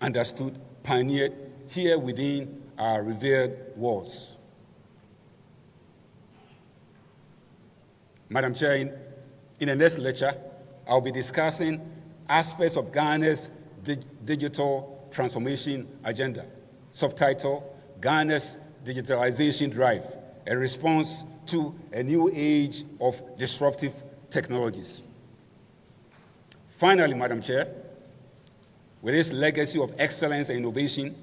understood, pioneered here within our revered walls. Madam Chair, in the next lecture, I'll be discussing aspects of Ghana's digital transformation agenda, subtitle, Ghana's digitalization drive, a response to a new age of disruptive technologies. Finally, Madam Chair, with its legacy of excellence and innovation,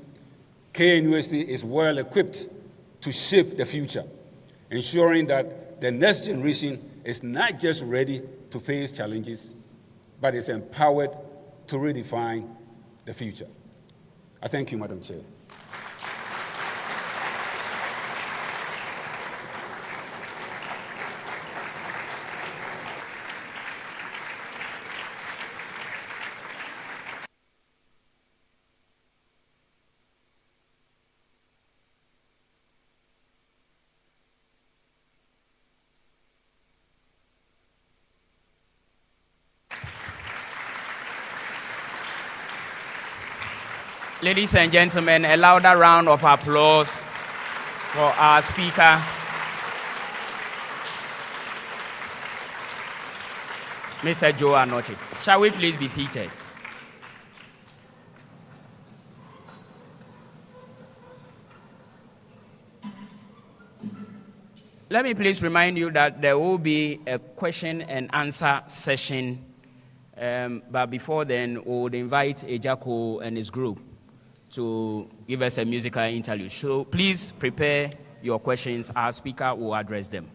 KNUST is well equipped to shape the future, ensuring that the next generation is not just ready to face challenges, but is empowered to redefine the future. I thank you, Madam Chair. Ladies and gentlemen, a louder round of applause for our speaker, Mr. Joe Anokye. Shall we please be seated? Let me please remind you that there will be a question and answer session, but before then, we would invite Ejako and his group to give us a musical interlude. So please prepare your questions. Our speaker will address them.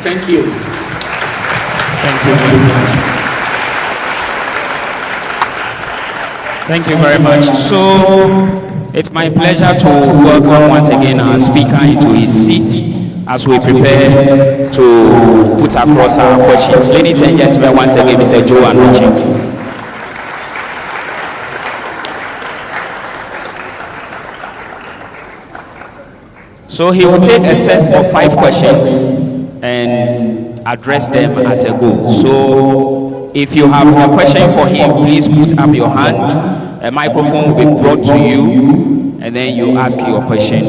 Thank you. Thank you very much. Thank you very much. So it's my pleasure to welcome once again our speaker into his seat as we prepare to put across our questions. Ladies and gentlemen, once again, Mr. Joe Anokye. So he will take a set of 5 questions and address them at a go. So if you have a question for him, please put up your hand. A microphone will be brought to you. and then you ask your question.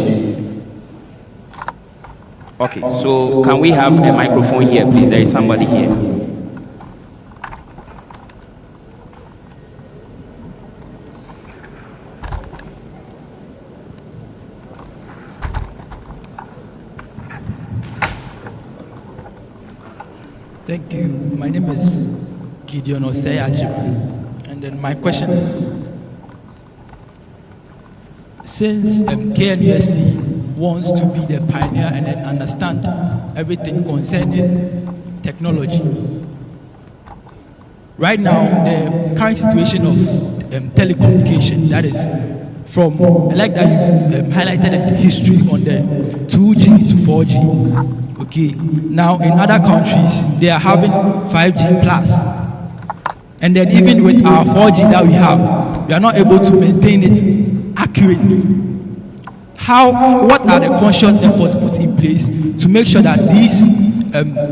Okay, so can we have a microphone here, please? There is somebody here. Thank you. My name is Gideon Oseyaji, and then my question is, since KNUST wants to be the pioneer and then understand everything concerning technology, right now the current situation of telecommunication, that is from, I like that you highlighted the history on the 2G to 4G. Okay, now in other countries they are having 5G plus, and then even with our 4G that we have, we are not able to maintain it accurately. What are the conscious efforts put in place to make sure that these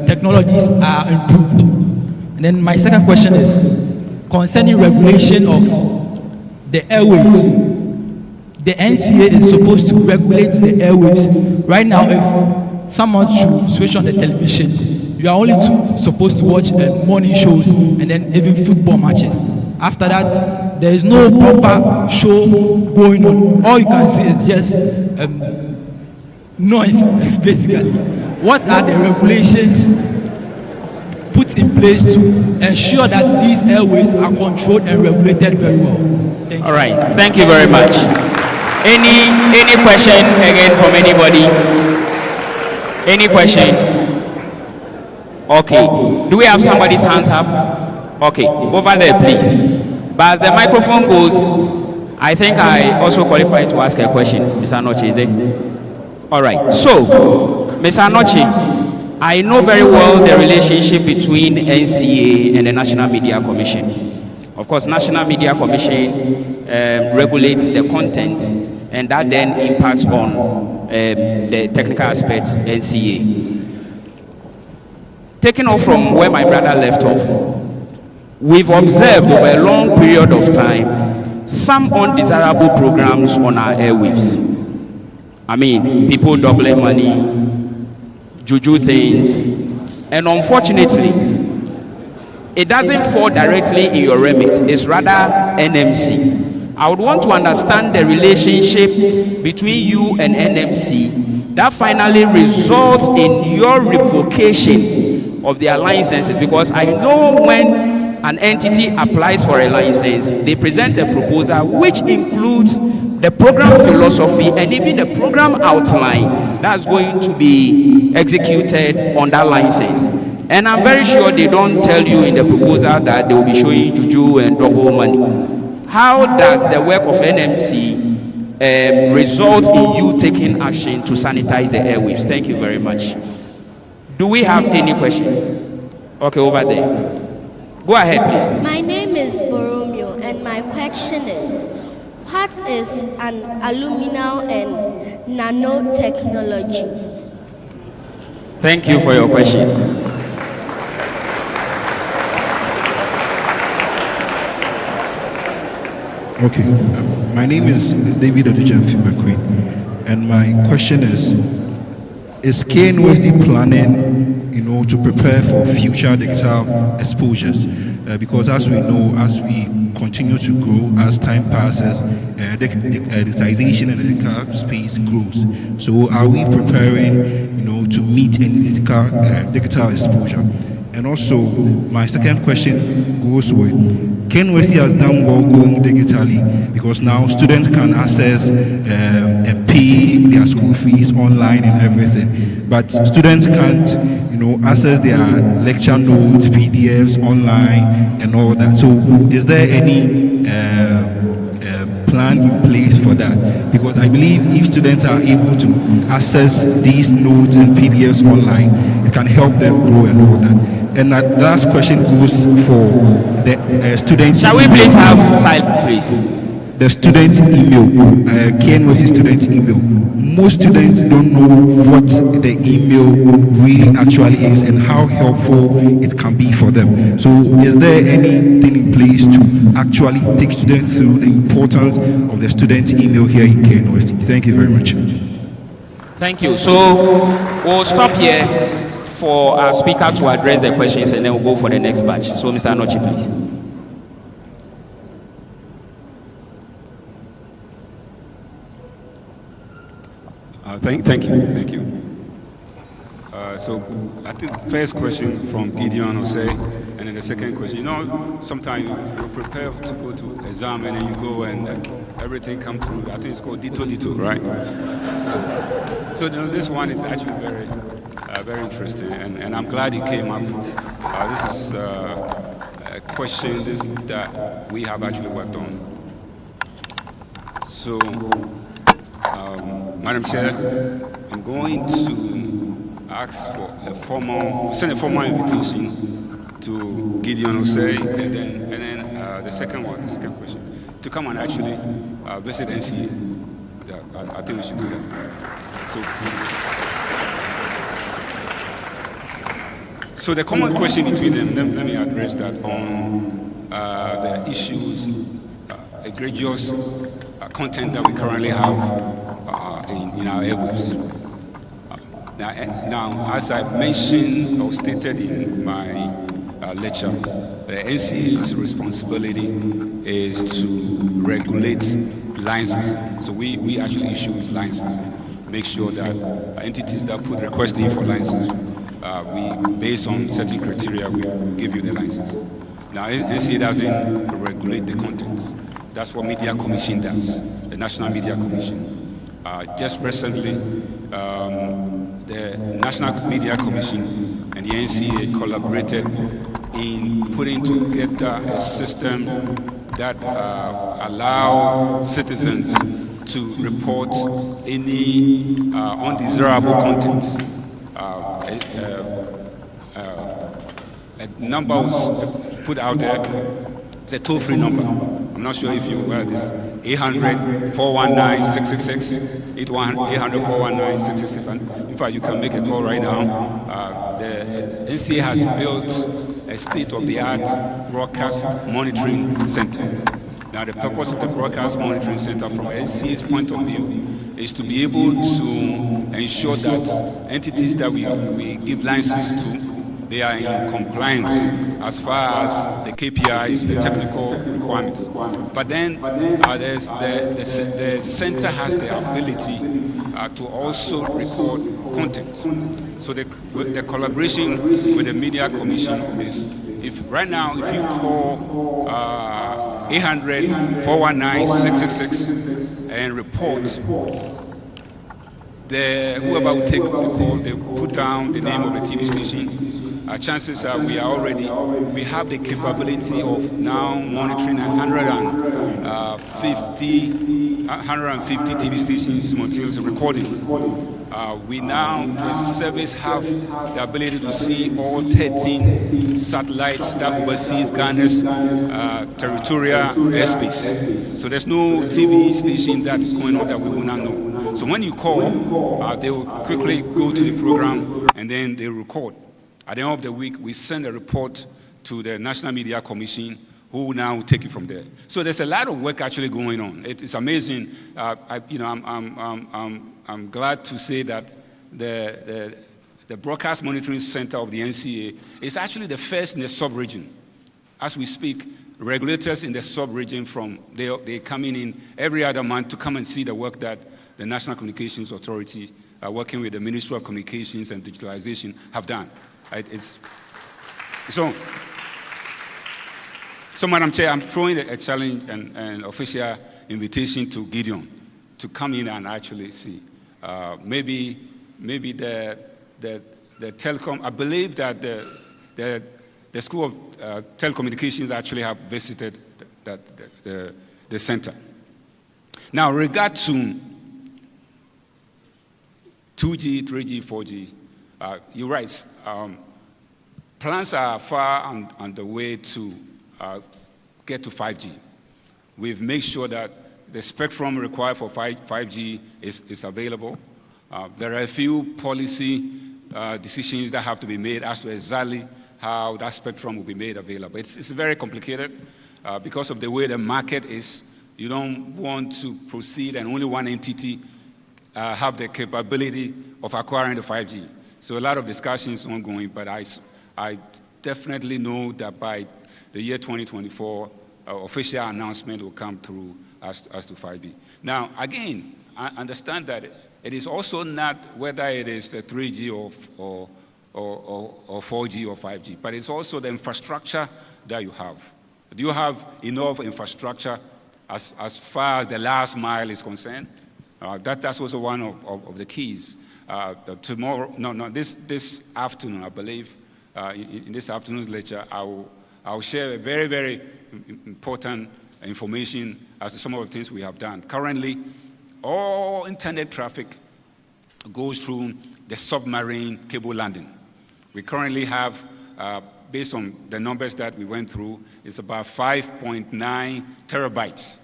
technologies are improved? And then my second question is concerning regulation of the airwaves. The NCA is supposed to regulate the airwaves. Right now, if someone should switch on the television, you are only supposed to watch morning shows and then even football matches. After that, there is no proper show going on. All you can see is just noise, basically. What are the regulations put in place to ensure that these airways are controlled and regulated very well? Thank you. All right, thank you very much. Any question again from anybody? Any question? Okay. Do we have somebody's hands up? Okay, over there, please. But as the microphone goes, I think I also qualify to ask a question. Mr. Anokye, is it? All right. So, Mr. Anokye, I know very well the relationship between NCA and the National Media Commission. Of course, National Media Commission regulates the content, and that then impacts on the technical aspects, NCA. Taking off from where my brother left off, we've observed over a long period of time some undesirable programs on our airwaves. I mean, people doubling money, juju things, and unfortunately, it doesn't fall directly in your remit. It's rather NMC. I would want to understand the relationship between you and NMC that finally results in your revocation of their licenses, because I know when an entity applies for a license, they present a proposal which includes the program philosophy and even the program outline that's going to be executed on that license. And I'm very sure they don't tell you in the proposal that they will be showing juju and double money. How does the work of NMC result in you taking action to sanitize the airwaves? Thank you very much. Do we have any questions? Okay, over there. Go ahead, please. My name is Boromeo, and my question is, what is an aluminum and nanotechnology? Thank you for your question. Okay, my name is David Odujamfi-McQueen, and my question is KNUST planning, to prepare for future digital exposures? Because as we know, as we continue to grow, as time passes, digitization and the digital space grows. So are we preparing, to meet any digital exposure? And also, my second question goes with, KNUST has done well going digitally, because now students can access and pay their school fees online and everything. But students can't, access their lecture notes, PDFs online and all that. So is there any plan in place for that? Because I believe if students are able to access these notes and PDFs online, it can help them grow and all that. And that last question goes for the students. Shall we please have silence, please? The students' email, KNUST students' email. most students don't know what the email really actually is and how helpful it can be for them. So is there anything in place to actually take students through the importance of the student email here in KNUST? Thank you very much. Thank you. So we'll stop here for our speaker to address the questions, and then we'll go for the next batch. So Mr. Anokye, please. Thank you. So I think first question from Gideon Osei, and then the second question. You know, sometimes you prepare to go to exam and then you go and everything comes through. I think it's called Dito, right? So this one is actually very interesting, and I'm glad it came up. This is a question that we have actually worked on. So, Madam Chair, I'm going to ask for send a formal invitation to Gideon Osei, and then the second question, to come and actually visit NCA. Yeah, I think we should do that. So the common question between them, let me address that on the issues, egregious content that we currently have in our airwaves. Now, as I've mentioned or stated in my lecture, the NCA's responsibility is to regulate licenses. So we actually issue licenses, make sure that entities that put requests in for license, we, based on certain criteria, we give you the license. Now, NCA doesn't regulate the contents. That's what Media Commission does, the National Media Commission. Just recently, the National Media Commission and the NCA collaborated in putting together a system that allow citizens to report any undesirable content. A number was put out there. It's a toll-free number. I'm not sure if you heard this. 800-419-666. 800-419-666. And in fact, you can make a call right now. The NCA has built a state-of-the-art broadcast monitoring center. Now, the purpose of the broadcast monitoring center from NCA's point of view is to be able to ensure that entities that we give licenses to, they are in compliance as far as the KPIs, the technical requirements. But then the center has the ability to also record content. So the collaboration with the Media Commission is, if right now, if you call 800-419-666 and report, whoever will take the call, they put down the name of the TV station. Chances are we have the capability of now monitoring 150 TV stations simultaneously recording. We now, the service, have the ability to see all 13 satellites that oversees Ghana's territorial airspace. So there's no TV station that is going on that we will not know. So when you call, they will quickly go to the program and then they record. At the end of the week, we send a report to the National Media Commission, who will now take it from there. So there's a lot of work actually going on. It's amazing. I'm glad to say that the Broadcast Monitoring Center of the NCA is actually the first in the sub-region. As we speak, regulators in the sub-region they're coming in every other month to come and see the work that the National Communications Authority, working with the Ministry of Communications and Digitalization, have done. So, Madam Chair, I'm throwing a challenge and an official invitation to Gideon to come in and actually see. Maybe the telecom. I believe that the School of Telecommunications actually have visited the center. Now, regard to 2G, 3G, 4G. You're right. Plans are far on the way to get to 5G. We've made sure that the spectrum required for 5G is available. There are a few policy decisions that have to be made as to exactly how that spectrum will be made available. It's very complicated because of the way the market is. You don't want to proceed and only one entity have the capability of acquiring the 5G. So a lot of discussions ongoing, but I definitely know that by the year 2024, official announcement will come through as to 5G. Now, again, I understand that it is also not whether it is the 3G or 4G or 5G, but it's also the infrastructure that you have. Do you have enough infrastructure as far as the last mile is concerned? That's also one of the keys. This afternoon, I believe, in this afternoon's lecture, I'll share a very, very important information as to some of the things we have done. Currently, all internet traffic goes through the submarine cable landing. We currently have, based on the numbers that we went through, it's about 5.9 terabytes,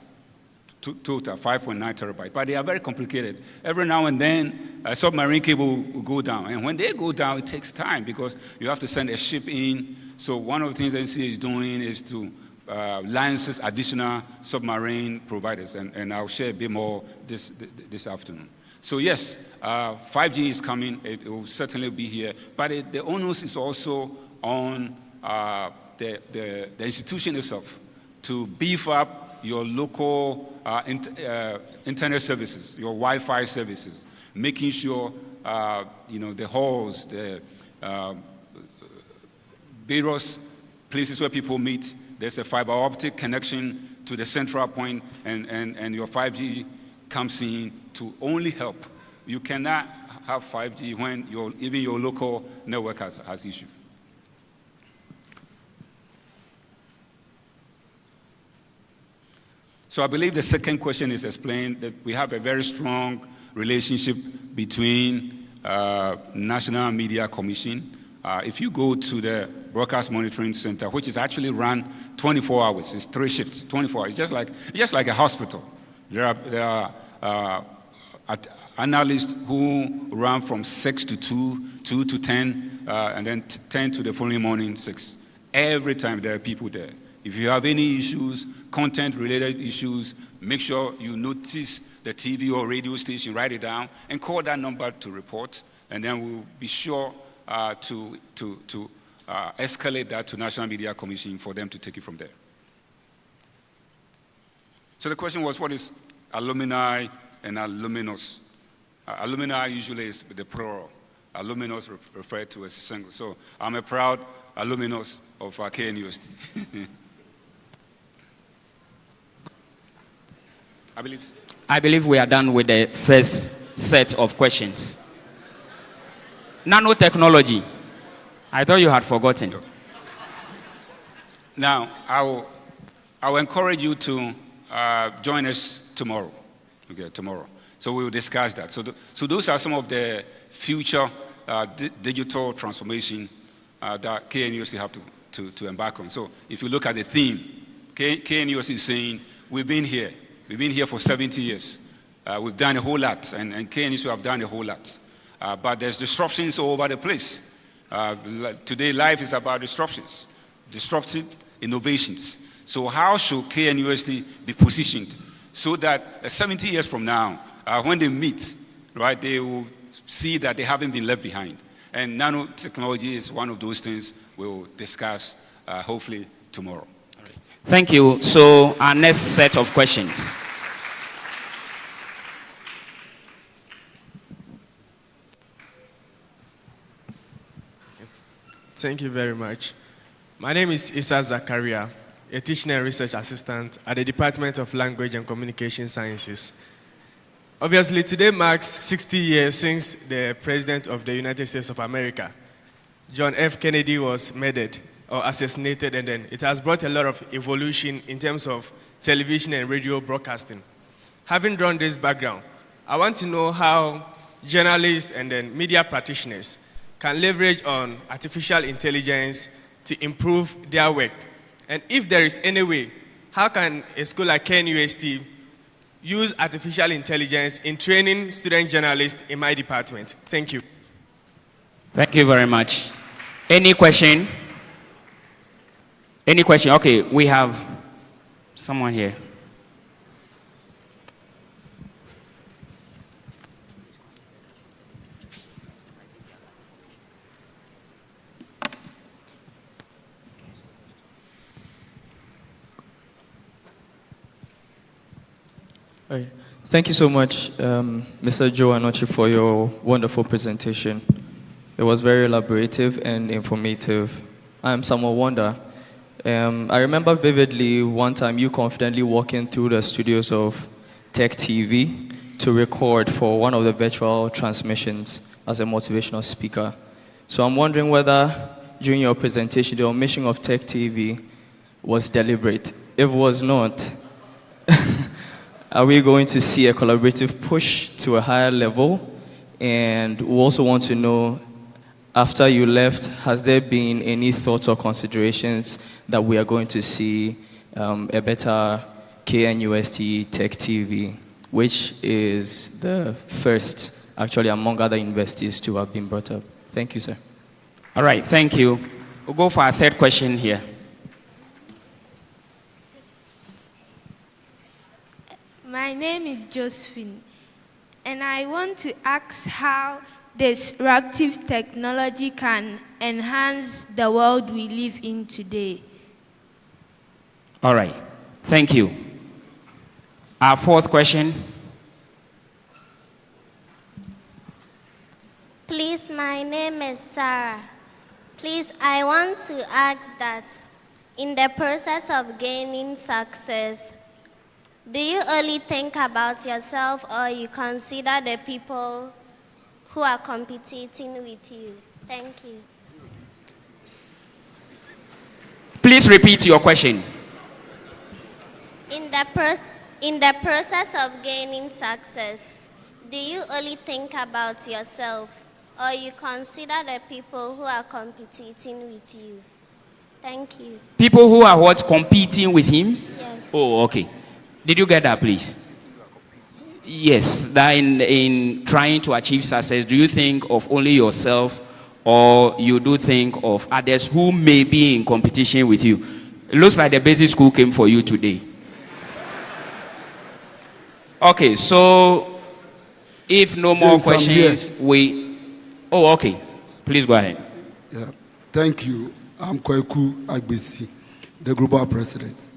total 5.9 terabytes. But they are very complicated. Every now and then, a submarine cable will go down. And when they go down, it takes time because you have to send a ship in. So one of the things NCA is doing is to license additional submarine providers. And I'll share a bit more this afternoon. So yes, 5G is coming. It will certainly be here. But the onus is also on the institution itself to beef up your local internet services, your Wi-Fi services, making sure the halls, the various places where people meet, there's a fiber optic connection to the central point, and your 5G comes in to only help. You cannot have 5G when even your local network has issues. So I believe the second question is explained that we have a very strong relationship between National Media Commission. If you go to the Broadcast Monitoring Center, which is actually run 24 hours, it's 3 shifts, 24 hours, just like a hospital. There are analysts who run from 6 to 2, 2 to 10, and then 10 to the following morning, 6. Every time there are people there. If you have any issues, content-related issues, make sure you notice the TV or radio station, write it down, and call that number to report, and then we'll be sure to escalate that to National Media Commission for them to take it from there. So the question was, what is alumni and alumnus? Alumni usually is the plural. Alumnus referred to as single. So I'm a proud alumnus of KNUST. I believe we are done with the first set of questions. Nanotechnology. I thought you had forgotten. Now, I will encourage you to join us tomorrow. Okay, tomorrow. So we will discuss that. So those are some of the future digital transformation that KNUST have to embark on. So if you look at the theme, KNUST is saying, we've been here for 70 years. We've done a whole lot, and KNUST have done a whole lot. But there's disruptions all over the place. Today, life is about disruptions, disruptive innovations. So how should KNUST be positioned so that 70 years from now, when they meet, right, they will see that they haven't been left behind. And nanotechnology is one of those things we'll discuss hopefully tomorrow. Thank you. So our next set of questions. Thank you very much. My name is Issa Zakaria, a teaching and research assistant at the Department of Language and Communication Sciences. Obviously, today marks 60 years since the President of the United States of America, John F. Kennedy, was murdered or assassinated, and then it has brought a lot of evolution in terms of television and radio broadcasting. Having drawn this background, I want to know how journalists and then media practitioners can leverage on artificial intelligence to improve their work. And if there is any way, how can a school like KNUST use artificial intelligence in training student journalists in my department? Thank you. Thank you very much. Any question? Any question? Okay, we have someone here. All right. Thank you so much, Mr. Joe Anokye, for your wonderful presentation. It was very elaborative and informative. I'm somewhat wonder. I remember vividly one time you confidently walking through the studios of Tech TV to record for one of the virtual transmissions as a motivational speaker. So I'm wondering whether during your presentation the omission of Tech TV was deliberate. If it was not, are we going to see a collaborative push to a higher level? And we also want to know, after you left, has there been any thoughts or considerations that we are going to see a better KNUST-TEK TV, which is the first, actually, among other universities to have been brought up? Thank you, sir. All right, thank you. We'll go for our third question here. My name is Josephine, and I want to ask how disruptive technology can enhance the world we live in today. All right, thank you. Our fourth question. Please, my name is Sarah. Please, I want to ask that in the process of gaining success, do you only think about yourself or you consider the people who are competing with you? Thank you. Please repeat your question. In the process of gaining success, do you only think about yourself or you consider the people who are competing with you? Thank you. People who are what? Competing with him? Yes. Oh, okay. Did you get that, please? Yes, that in trying to achieve success, do you think of only yourself or you do think of others who may be in competition with you? It looks like the basic school came for you today. Okay, so if no more James, questions, we... Oh, okay. Please go ahead. Yeah. Thank you. I'm Kweku Agbesi, the global president.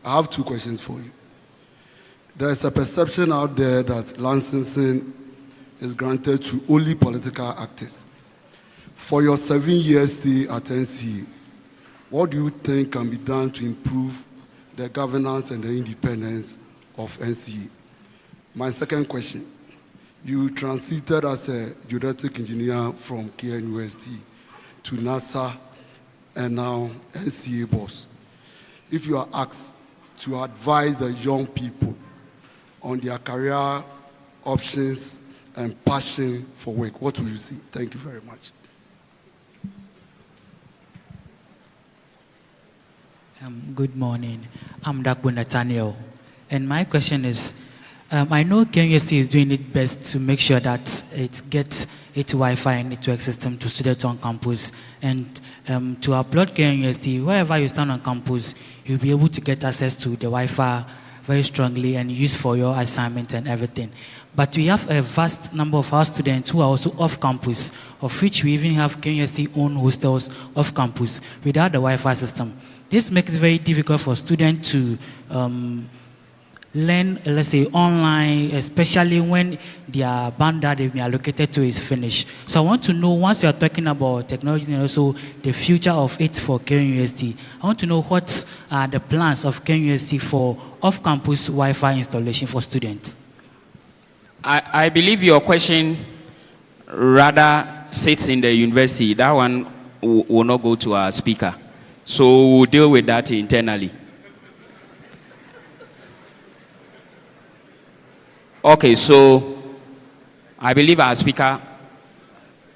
I have two questions for you. There's a perception out there that licensing is granted to only political actors. For your 7 years stay at NCA, what do you think can be done to improve the governance and the independence of NCA? My second question, you transited as a geodetic engineer from KNUST to NASA and now NCA boss. If you are asked to advise the young people on their career options and passion for work, what will you say? Thank you very much. Good morning. I'm Dr. Nathaniel, and my question is, I know KNUST is doing its best to make sure that it gets its Wi-Fi and network system to students on campus, and to applaud KNUST, wherever you stand on campus, you'll be able to get access to the Wi-Fi very strongly and use for your assignment and everything. But we have a vast number of our students who are also off campus, of which we even have KNUST own hostels off campus without the Wi-Fi system. This makes it very difficult for students to learn, let's say, online, especially when their band that they've been allocated to is finished. So I want to know, once we are talking about technology and also the future of it for KNUST, I want to know what are the plans of KNUST for off-campus Wi-Fi installation for students. I believe your question rather sits in the university. That one will not go to our speaker. So we'll deal with that internally. Okay, so I believe our speaker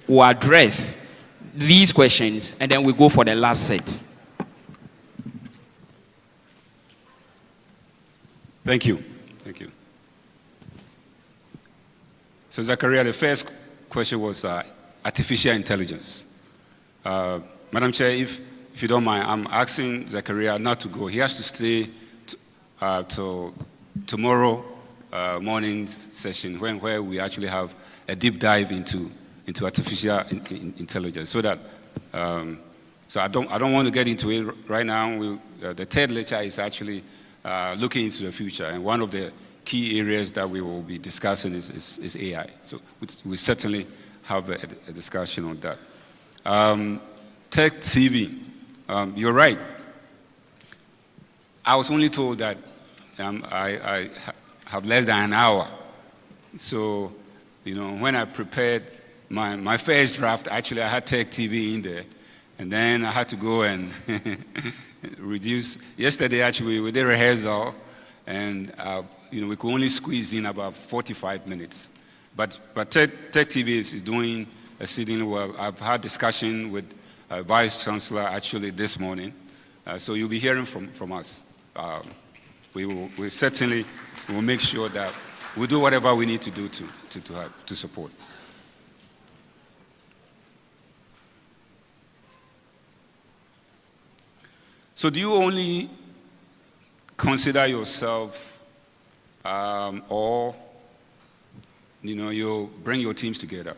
will address these questions and then we go for the last set. Thank you. Thank you. So Zachariah, the first question was artificial intelligence. Madam Chair, if you don't mind, I'm asking Zachariah not to go. He has to stay till tomorrow morning's session where we actually have a deep dive into artificial intelligence. So that so I don't want to get into it right now. The third lecture is actually looking into the future, and one of the key areas that we will be discussing is AI. So we certainly have a discussion on that. Tech TV, you're right. I was only told that I have less than an hour. So, when I prepared my first draft, actually I had Tech TV in there. And then I had to go and reduce. Yesterday, actually, we did rehearsal, and we could only squeeze in about 45 minutes. But Tech TV is doing exceedingly well. I've had discussion with Vice Chancellor actually this morning, so you'll be hearing from us. We certainly will make sure that we do whatever we need to do to support. So do you only consider yourself, or you bring your teams together?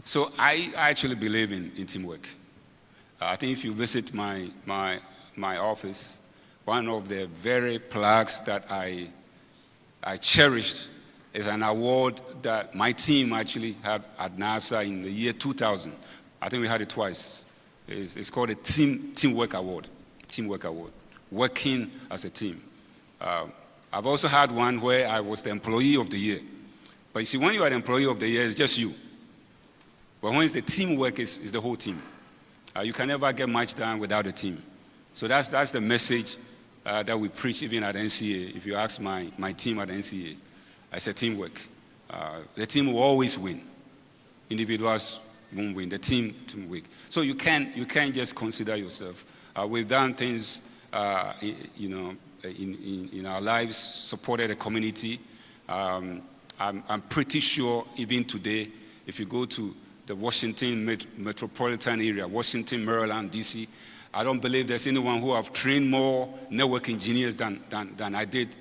So I actually believe in teamwork. I think if you visit my office, one of the very plaques that I cherished is an award that my team actually had at NASA in the year 2000. I think we had it twice. It's called a Teamwork Award. Teamwork Award. Working as a team. I've also had one where I was the Employee of the Year. But you see, when you are the Employee of the Year, it's just you. But when it's the teamwork, it's the whole team. You can never get much done without a team. So that's the message that we preach even at NCA. If you ask my team at NCA, I say teamwork. The team will always win. Individuals won't win. The team will win. So you can't just consider yourself. We've done things, in our lives, supported the community. I'm pretty sure even today, if you go to the Washington metropolitan area, Washington, Maryland, DC, I don't believe there's anyone who have trained more network engineers than I did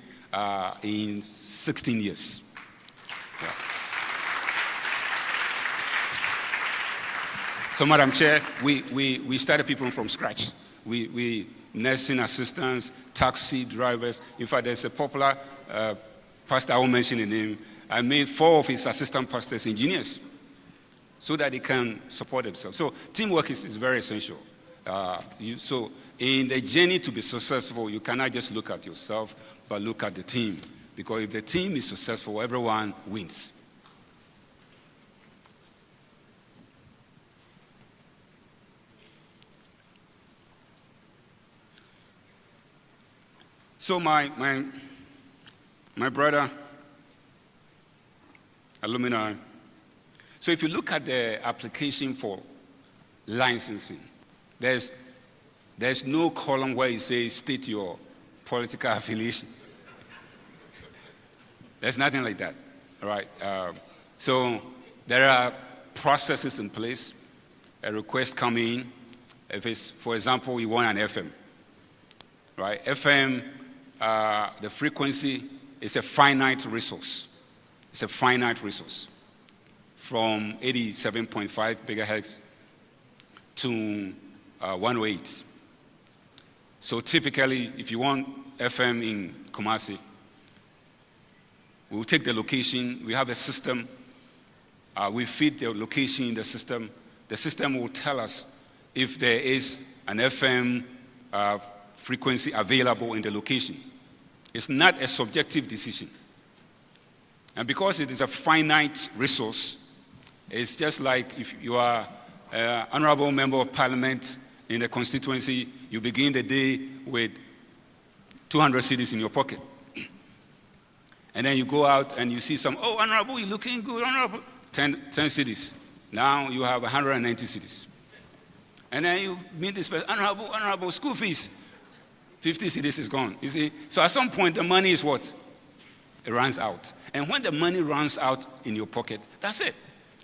in 16 years. Yeah. So, Madam Chair, we started people from scratch. We nursing assistants, taxi drivers. In fact, there's a popular pastor, I won't mention the name. I made 4 of his assistant pastors engineers so that they can support themselves. So teamwork is very essential. So in the journey to be successful, you cannot just look at yourself, but look at the team. Because if the team is successful, everyone wins. So my brother, alumni. So if you look at the application for licensing, there's no column where you say state your political affiliation. There's nothing like that, all right? So there are processes in place. A request come in. If it's, for example, you want an FM, right? FM, the frequency is a finite resource. It's a finite resource from 87.5 gigahertz to 108. So typically, if you want FM in Kumasi, we'll take the location. We have a system. We feed the location in the system. The system will tell us if there is an FM frequency available in the location. It's not a subjective decision. And because it is a finite resource, it's just like if you are an honorable member of parliament in the constituency, you begin the day with 200 cedis in your pocket. And then you go out and you see some, oh, honorable, you're looking good, honorable. 10 cedis. Now you have 190 cedis. And then you meet this person, honorable, school fees. 50 cedis is gone. You see? So at some point, the money is what? it runs out. And when the money runs out in your pocket, that's it.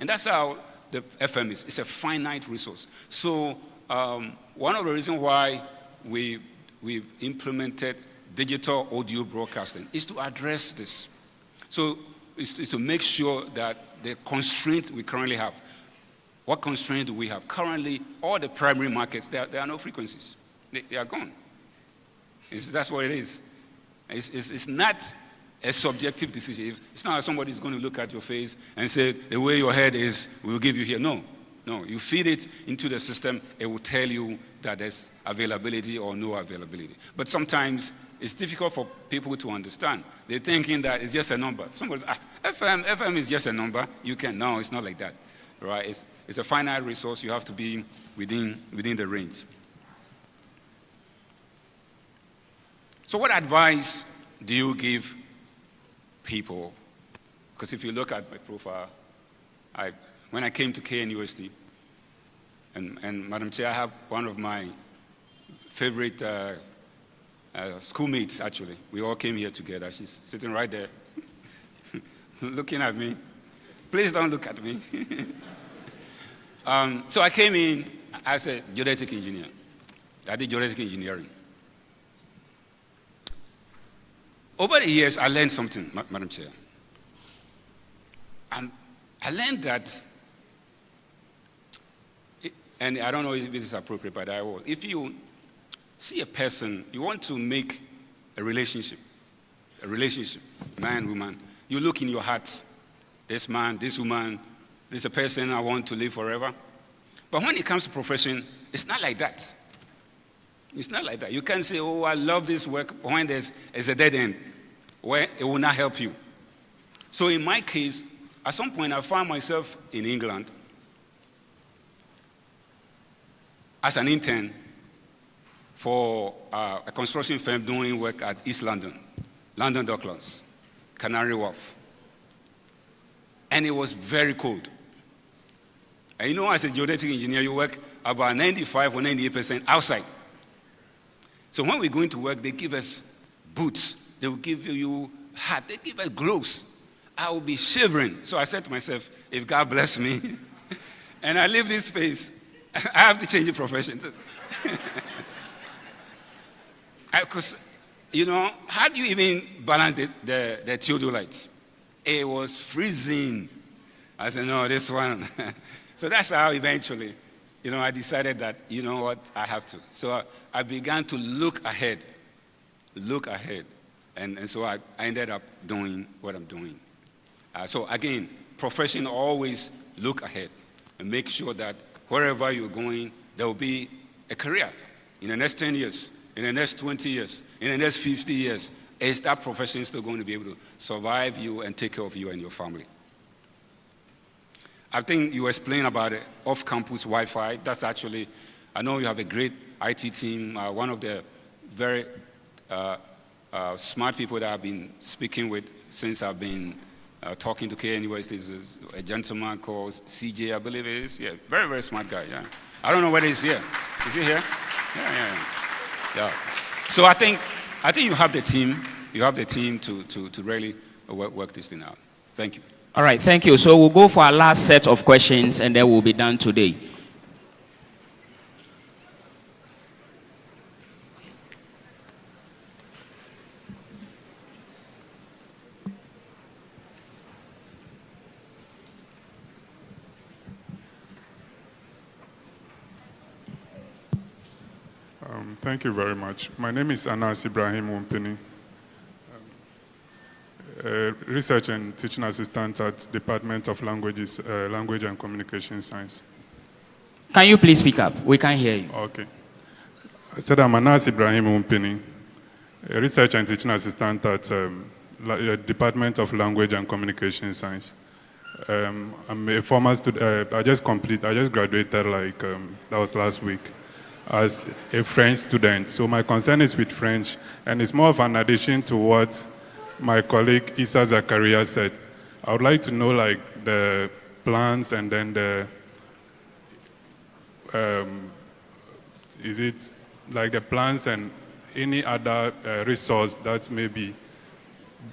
And that's how the FM is. It's a finite resource. So one of the reasons why we've implemented digital audio broadcasting is to address this. So it's to make sure that the constraint we currently have, what constraint do we have? Currently, all the primary markets, there are no frequencies. They are gone. That's what it is. It's not a subjective decision. It's not like somebody's going to look at your face and say, the way your head is, we'll give you here. No. You feed it into the system, it will tell you that there's availability or no availability. But sometimes it's difficult for people to understand. They're thinking that it's just a number. Somebody says, FM is just a number. No, it's not like that. Right? It's a finite resource. You have to be within the range. So what advice do you give people? Because if you look at my profile, when I came to KNUST, and Madam Chair, I have one of my favorite schoolmates, actually. We all came here together. She's sitting right there, looking at me. Please don't look at me. So I came in as a geodetic engineer. I did geodetic engineering. Over the years, I learned something, Madam Chair. I learned that, and I don't know if this is appropriate, but I will. If you see a person, you want to make a relationship, man, woman, you look in your heart, this man, this woman, this is a person I want to live forever. But when it comes to profession, it's not like that. It's not like that. You can't say, oh, I love this work, when there's a dead end, where it will not help you. So in my case, at some point, I found myself in England as an intern for a construction firm doing work at East London, London Docklands, Canary Wharf. And it was very cold. And you know, as a geodetic engineer, you work about 95 or 98% outside. So when we go into work, they give us boots. They will give you hat. They give us gloves. I will be shivering. So I said to myself, if God bless me, and I leave this space, I have to change the profession. Because, you know, how do you even balance the theodolites? It was freezing. I said, no, this one. So that's how eventually, you know, I decided that, you know what, I have to. So I began to look ahead. And so I ended up doing what I'm doing. So again, profession, always look ahead and make sure that wherever you're going, there will be a career. In the next 10 years, in the next 20 years, in the next 50 years, is that profession still going to be able to survive you and take care of you and your family? I think you explained about it, off-campus Wi-Fi. That's actually, I know you have a great IT team. One of the very smart people that I've been speaking with since I've been talking to KNUST is a gentleman called CJ, I believe it is. Yeah, very, very smart guy, yeah. I don't know whether he's here. Is he here? Yeah. So I think you have the team. You have the team to really work this thing out. Thank you. All right, thank you. So we'll go for our last set of questions, and then we'll be done today. Thank you very much. My name is Anas Ibrahim Wumpini, research and teaching assistant at Department of Language and Communication Science. Can you please speak up? We can't hear you. Okay. I said I'm Anas Ibrahim Wumpini, research and teaching assistant at Department of Language and Communication Science. I'm a former student. I just graduated that was last week, as a French student. So my concern is with French, and it's more of an addition to what my colleague Issa Zakaria said. I would like to know the plans and then is it the plans and any other resource that maybe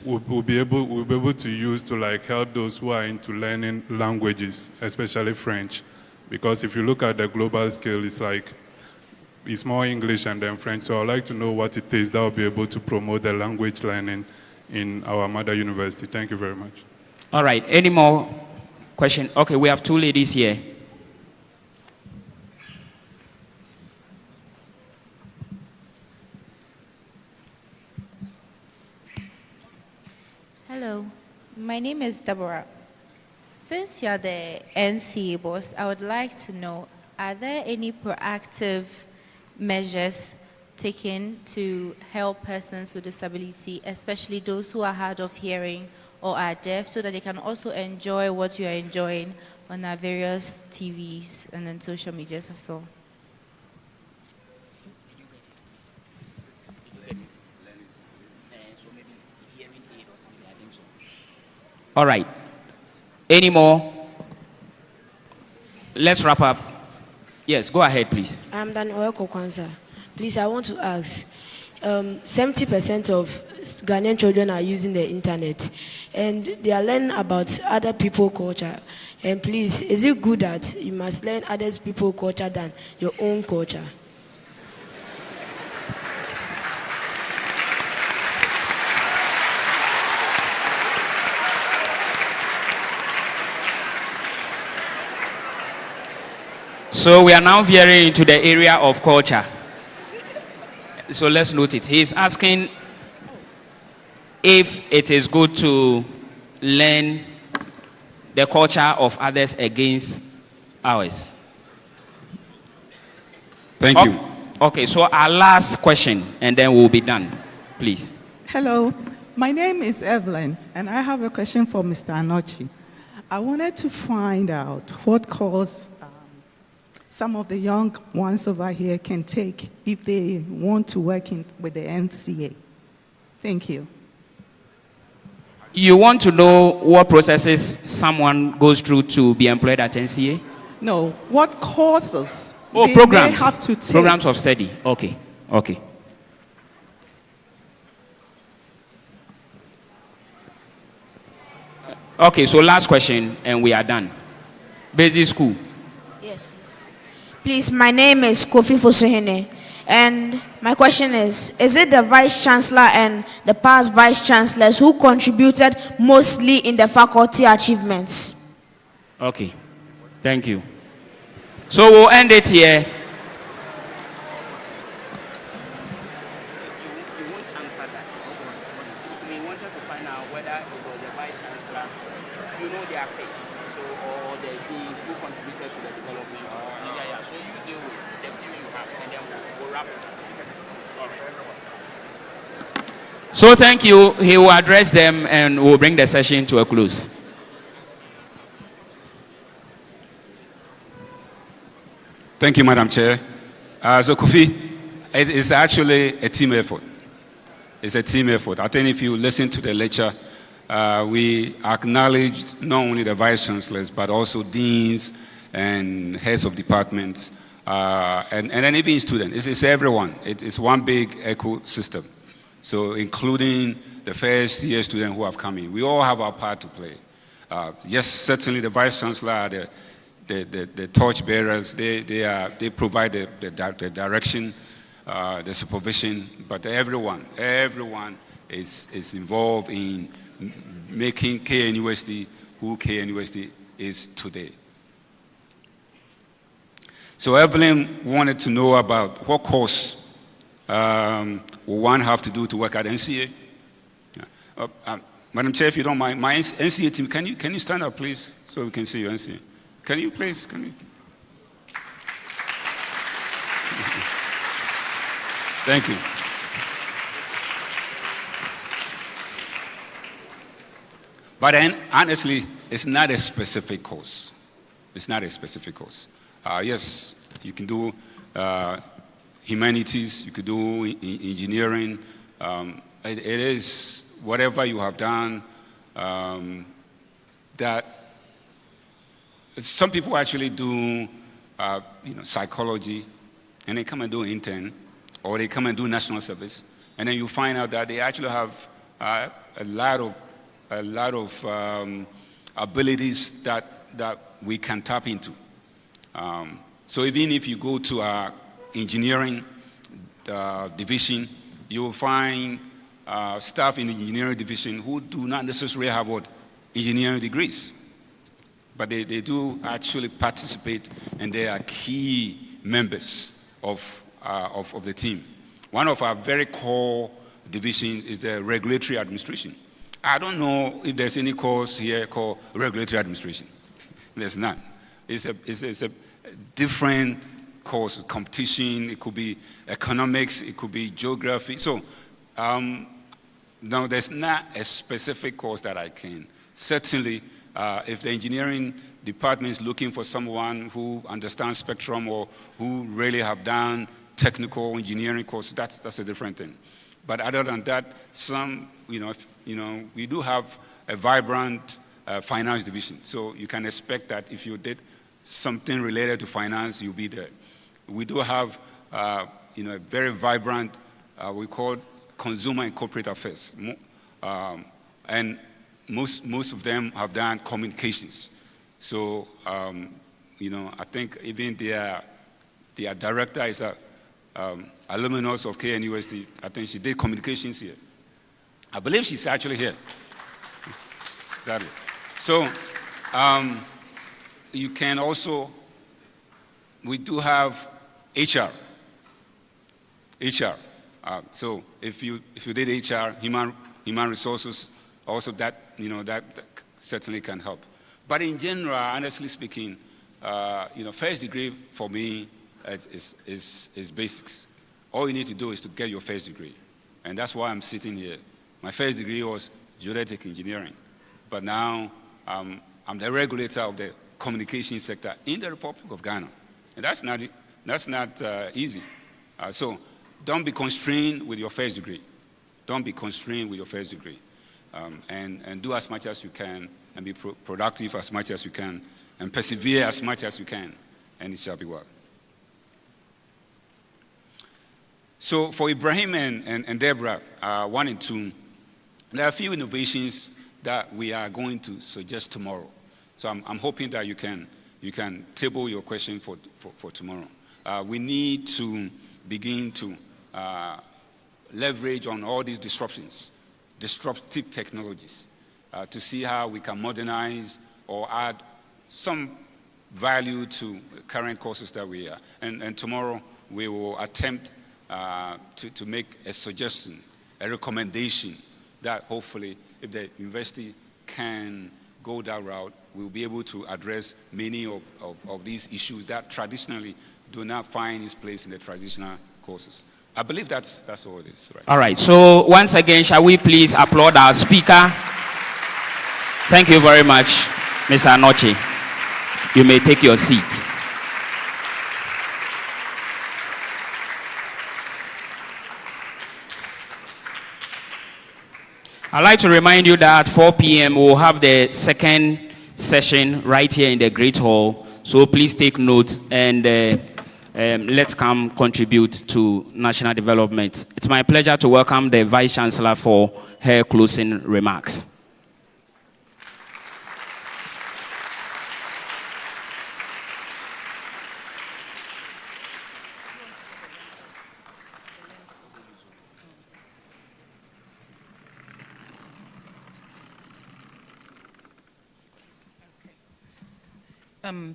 we'll be able to use to like help those who are into learning languages, especially French. Because if you look at the global scale, it's more English and then French. So I'd like to know what it is that will be able to promote the language learning in our mother university. Thank you very much. All right, any more questions? Okay, we have two ladies here. Hello, my name is Deborah. Since you're the NCA boss, I would like to know, are there any proactive measures taken to help persons with disability, especially those who are hard of hearing or are deaf, so that they can also enjoy what you are enjoying on our various TVs and then social medias as well? All right. Any more? Let's wrap up. Yes, go ahead, please. I'm Dan Oyeko Kwanzaa. Please, I want to ask, 70% of Ghanaian children are using the internet, and they are learning about other people's culture. And please, is it good that you must learn other people's culture than your own culture? So we are now veering into the area of culture. So let's note it. He's asking if it is good to learn the culture of others against ours. Thank you. Okay, so our last question, and then we'll be done. Please. Hello, my name is Evelyn, and I have a question for Mr. Anokye. I wanted to find out what course some of the young ones over here can take if they want to work with the NCA. Thank you. You want to know what processes someone goes through to be employed at NCA? No, what courses programs. they have to take. Programs of study. Okay, okay. Okay, so last question, and we are done. Basic school. Yes, please. Please, my name is Kofi Fosuhene, and my question is it the Vice Chancellor and the past Vice Chancellors who contributed mostly in the faculty achievements? Okay, thank you. So we'll end it here. You won't answer that. We wanted to find out whether it was the Vice Chancellor, you know their case, so, or the deans who contributed to the development. Yeah, so you deal with the few you have, and then we'll wrap it up. So thank you. He will address them, and we'll bring the session to a close. Thank you, Madam Chair. So Kofi, it is actually a team effort. It's a team effort. I think if you listen to the lecture, we acknowledged not only the Vice Chancellors, but also deans and heads of departments, and then even students. It's everyone. It's one big ecosystem. So including the first year students who have come in. We all have our part to play. Yes, certainly the Vice Chancellor, the torch bearers, they provide the direction, the supervision, but everyone is involved in making KNUST who KNUST is today. So Evelyn wanted to know about what course will one have to do to work at NCA. Madam Chair, if you don't mind, my NCA team, can you stand up, please, so we can see your NCA? Can you please, Thank you. But then, honestly, it's not a specific course. It's not a specific course. Yes, you can do humanities, you could do engineering. It is whatever you have done that. Some people actually do, psychology, and they come and do intern, or they come and do national service, and then you find out that they actually have a lot of abilities that we can tap into. So even if you go to our engineering division, you will find staff in the engineering division who do not necessarily have engineering degrees, but they do actually participate, and they are key members of the team. One of our very core divisions is the regulatory administration. I don't know if there's any course here called regulatory administration. There's none. It's a different course, competition. It could be economics. It could be geography. So no, there's not a specific course that I can. Certainly, if the engineering department is looking for someone who understands spectrum or who really have done technical engineering courses, that's a different thing. But other than that, we do have a vibrant finance division. So you can expect that if you did something related to finance, you'll be there. We do have, a very vibrant, we call consumer and corporate affairs, and most of them have done communications. So, I think even their director is a alumnus of KNUST. I think she did communications here. I believe she's actually here. Exactly. So, you can also, we do have HR. So if you did HR, human resources, also that certainly can help. But in general, honestly speaking, first degree for me is basics. All you need to do is to get your first degree, and that's why I'm sitting here. My first degree was geodetic engineering, but now I'm the regulator of the communication sector in the Republic of Ghana, and that's not easy. So don't be constrained with your first degree. Don't be constrained with your first degree, and do as much as you can, and be productive as much as you can, and persevere as much as you can, and it shall be well. So for Ibrahim and Deborah, 1 and 2, there are a few innovations that we are going to suggest tomorrow. So I'm hoping that you can table your question for tomorrow. We need to begin to leverage on all these disruptive technologies, to see how we can modernize or add some value to current courses that we are. And tomorrow we will attempt to make a suggestion, a recommendation that hopefully if the university can go that route, we'll be able to address many of these issues that traditionally do not find its place in the traditional courses. I believe that's all it is. Right? All right. So once again, shall we please applaud our speaker? Thank you very much, Mr. Anokye. You may take your seat. I'd like to remind you that at 4 p.m. we'll have the second session right here in the Great Hall. So please take note and let's come contribute to national development. It's my pleasure to welcome the Vice Chancellor for her closing remarks.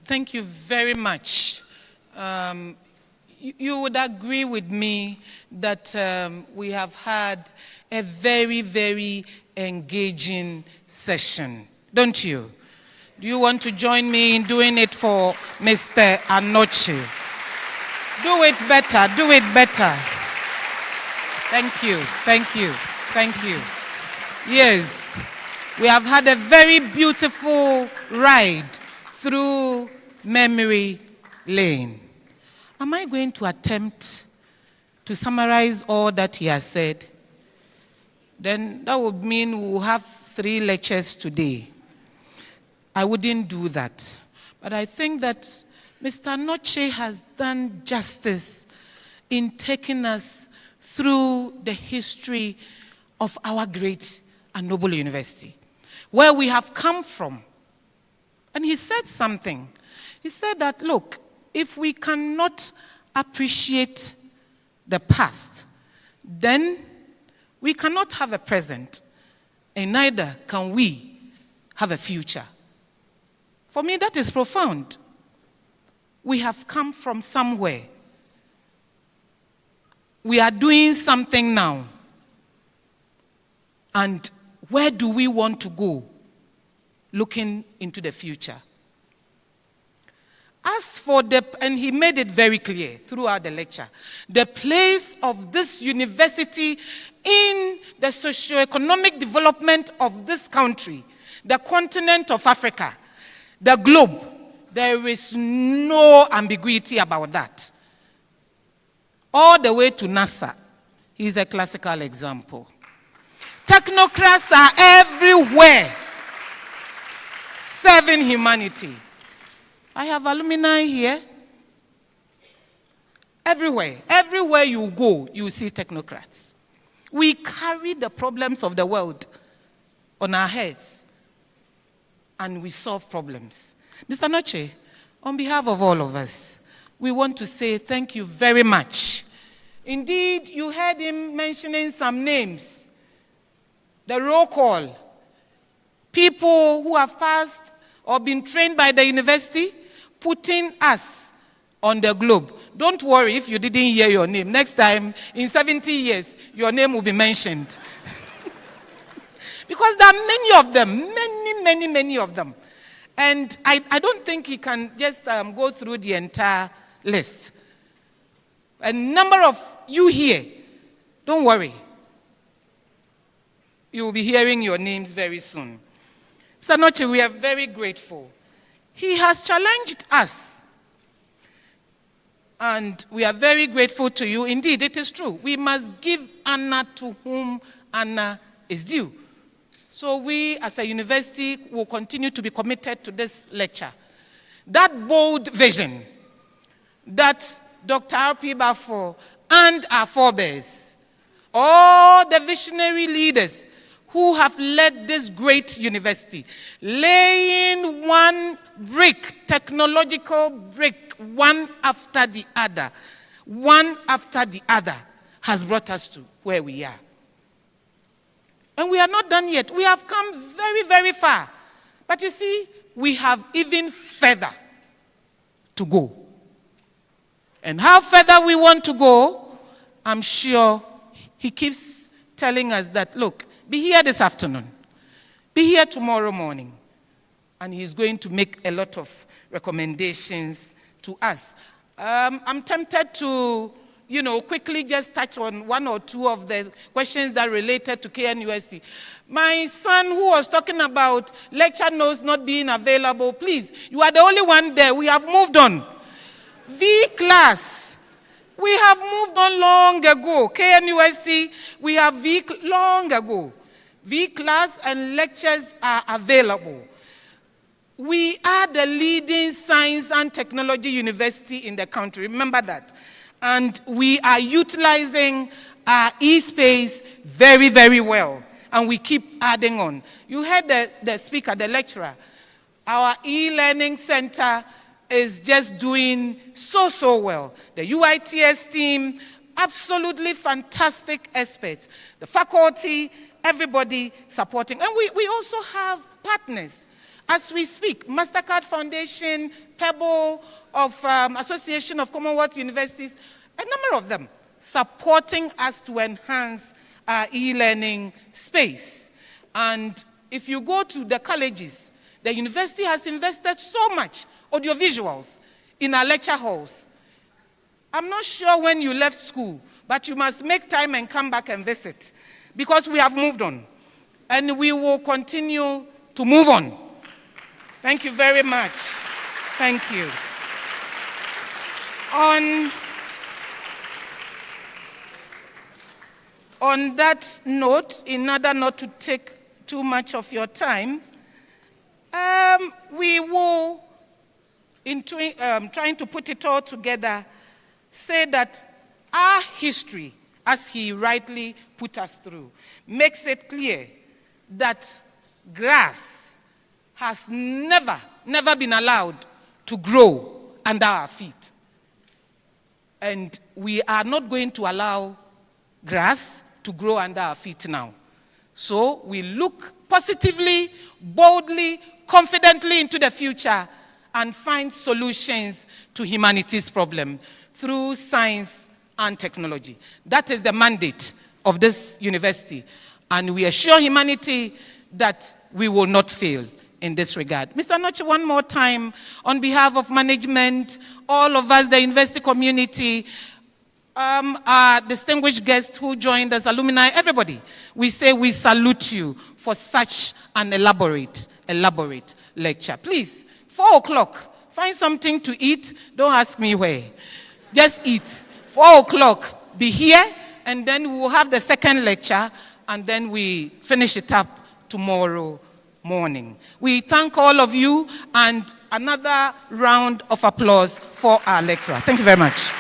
Thank you very much. You would agree with me that we have had a very, very engaging session, don't you? Do you want to join me in doing it for Mr. Anokye? Do it better, do it better. Thank you, thank you, thank you. Yes, we have had a very beautiful ride through memory lane. Am I going to attempt to summarize all that he has said? Then that would mean we'll have 3 lectures today. I wouldn't do that. But I think that Mr. Anokye has done justice in taking us through the history of our great a noble university, where we have come from. And he said something. He said that, look, if we cannot appreciate the past, then we cannot have a present, and neither can we have a future. For me, that is profound. We have come from somewhere. We are doing something now. And where do we want to go looking into the future? As for and he made it very clear throughout the lecture, the place of this university in the socio-economic development of this country, the continent of Africa, the globe, there is no ambiguity about that. All the way to NASA, he's a classical example. Technocrats are everywhere, serving humanity. I have alumni here. Everywhere you go, you see technocrats. We carry the problems of the world on our heads, and we solve problems. Mr. Anokye, on behalf of all of us, we want to say thank you very much. Indeed, you heard him mentioning some names. The roll call. People who have passed or been trained by the university, putting us on the globe. Don't worry if you didn't hear your name. Next time, in 70 years, your name will be mentioned. Because there are many of them, many of them. And I don't think he can just go through the entire list. A number of you here, don't worry. You will be hearing your names very soon. Mr. Anokye, we are very grateful. He has challenged us. And we are very grateful to you. Indeed, it is true. We must give honor to whom honor is due. So we, as a university, will continue to be committed to this lecture. That bold vision that Dr. R.P. Baffour and our forebears, all the visionary leaders who have led this great university, laying one brick, technological brick, one after the other, has brought us to where we are. And we are not done yet. We have come very, very far. But you see, we have even further to go. And how further we want to go, I'm sure he keeps telling us that, look, be here this afternoon, be here tomorrow morning. And he's going to make a lot of recommendations to us. I'm tempted to, quickly just touch on one or two of the questions that related to KNUST. My son who was talking about lecture notes not being available, please, you are the only one there. We have moved on. V-class, we have moved on long ago. KNUST, we have long ago. V-class and lectures are available. We are the leading science and technology university in the country. Remember that. And we are utilizing our e-space very, very well. And we keep adding on. You heard the speaker, the lecturer. Our e-learning center is just doing so well. The UITS team, absolutely fantastic experts. The faculty, everybody supporting. And we also have partners. As we speak, MasterCard Foundation, Pebble of Association of Commonwealth Universities, a number of them supporting us to enhance our e-learning space. And if you go to the colleges, the university has invested so much audiovisuals in our lecture halls. I'm not sure when you left school, but you must make time and come back and visit, because we have moved on. And we will continue to move on. Thank you very much. Thank you. On that note, in order not to take too much of your time, we will, in trying to put it all together, say that our history, as he rightly put us through, makes it clear that grass has never been allowed to grow under our feet. And we are not going to allow grass to grow under our feet now. So we look positively, boldly, confidently into the future and find solutions to humanity's problem through science and technology. That is the mandate of this university. And we assure humanity that we will not fail in this regard. Mr. Anokye, one more time, on behalf of management, all of us, the university community, our distinguished guests who joined us, alumni, everybody, we say we salute you for such an elaborate lecture. Please, 4 o'clock, find something to eat. Don't ask me where. Just eat. 4 o'clock, be here, and then we will have the second lecture, and then we finish it up tomorrow morning. We thank all of you, and another round of applause for our lecturer. Thank you very much.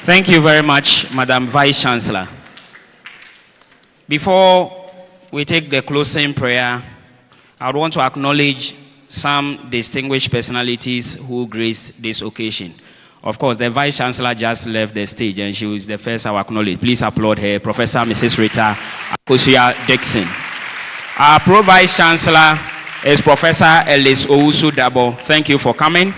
Thank you very much, Madam Vice Chancellor. Before we take the closing prayer, I would want to acknowledge some distinguished personalities who graced this occasion. Of course, the Vice Chancellor just left the stage and she was the first I will acknowledge. Please applaud her, Professor Mrs. Rita Akosua-Dixon. Our Pro-Vice Chancellor is Professor Ellis Owusu-Dabo. Thank you for coming.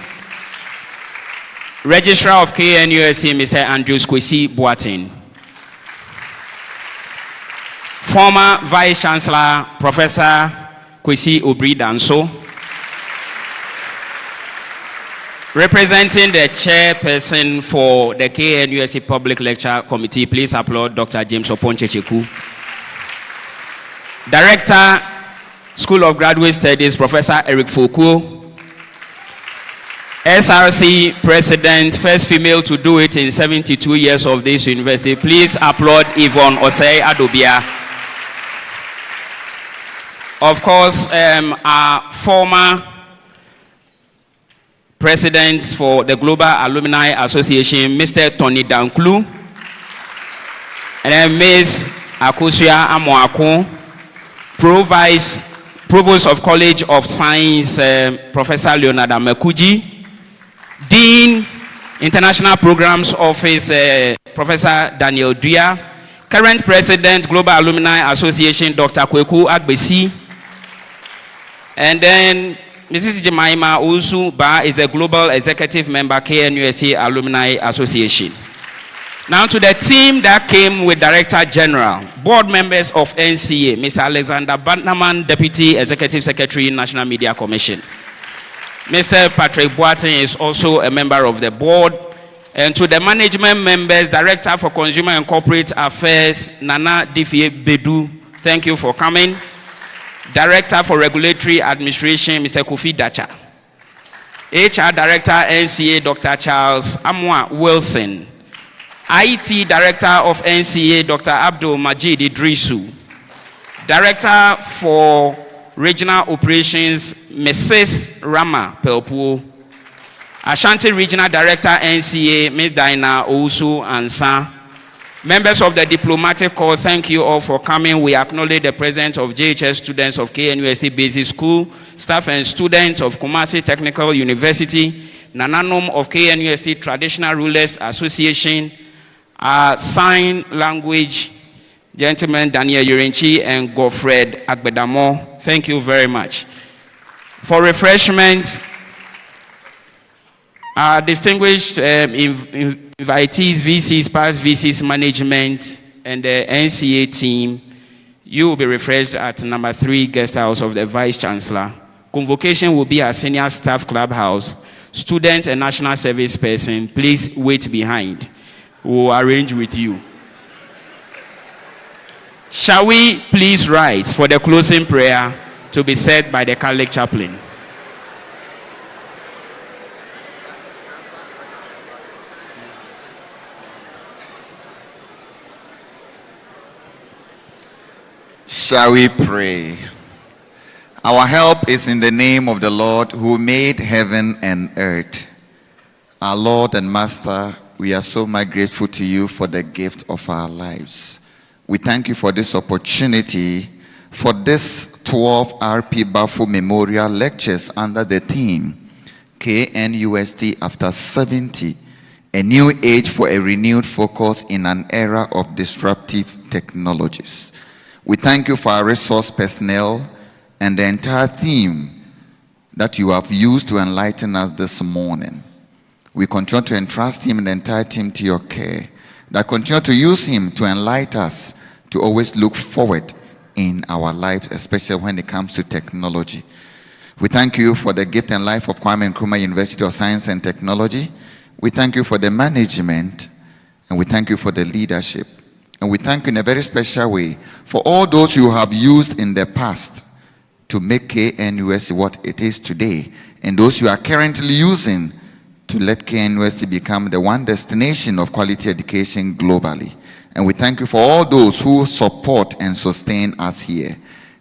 Registrar of KNUST, Mr. Andrews Kwesi Boateng. Former Vice Chancellor, Professor Kwesi Obri-Danso. Representing the chairperson for the KNUST Public Lecture Committee, please applaud Dr. James Oponchecheku. Director, School of Graduate Studies, Professor Eric Fokuo. SRC President, first female to do it in 72 years of this university. Please applaud Yvonne Osei Adobia. Of course, our former President for the Global Alumni Association, Mr. Tony Danklu, and then Ms. Akosua Amoako, Provost of College of Science, Professor Leonard Amekuji, Dean, International Programs Office, Professor Daniel Duya, current President, Global Alumni Association, Dr. Kweku Agbesi, and then Mrs. Jemima Usu Ba is a Global Executive Member, KNUST Alumni Association. Now to the team that came with Director General, board members of NCA, Mr. Alexander Bannerman, Deputy Executive Secretary, National Media Commission. Mr. Patrick Boateng is also a member of the board. And to the management members, Director for Consumer and Corporate Affairs, Nana Difie Bedu, thank you for coming. Director for Regulatory Administration, Mr. Kofi Dacha. HR Director, NCA, Dr. Charles Amwa Wilson. IT Director of NCA, Dr. Abdul Majid Idrisu. Director for Regional Operations, Mrs. Rama Pelpu. Ashanti Regional Director, NCA, Ms. Diana Owusu Ansa. Members of the diplomatic corps, thank you all for coming. We acknowledge the presence of JHS students of KNUST Basic School, staff and students of Kumasi Technical University, Nananom of KNUST Traditional Rulers Association, Sign Language gentlemen Daniel Yurinchi and Godfred Agbedamo. Thank you very much. For refreshments, our distinguished invitees, VCs, past VCs management, and the NCA team, you will be refreshed at number 3 guest house of the Vice Chancellor. Convocation will be at Senior Staff Clubhouse. Students and National Service person, please wait behind. We will arrange with you. Shall we please rise for the closing prayer to be said by the Catholic chaplain? Shall we pray? Our help is in the name of the Lord who made heaven and earth. Our Lord and Master, we are so much grateful to you for the gift of our lives. We thank you for this opportunity, for this 12 RP Baffour Memorial Lectures under the theme, KNUST After 70, a new age for a renewed focus in an era of disruptive technologies. We thank you for our resource personnel and the entire theme that you have used to enlighten us this morning. We continue to entrust him and the entire team to your care, that continue to use him to enlighten us to always look forward in our lives, especially when it comes to technology. We thank you for the gift and life of Kwame Nkrumah University of Science and Technology. We thank you for the management, and we thank you for the leadership. And we thank you in a very special way for all those you have used in the past to make KNUST what it is today, and those you are currently using to let KNUST become the one destination of quality education globally. And we thank you for all those who support and sustain us here.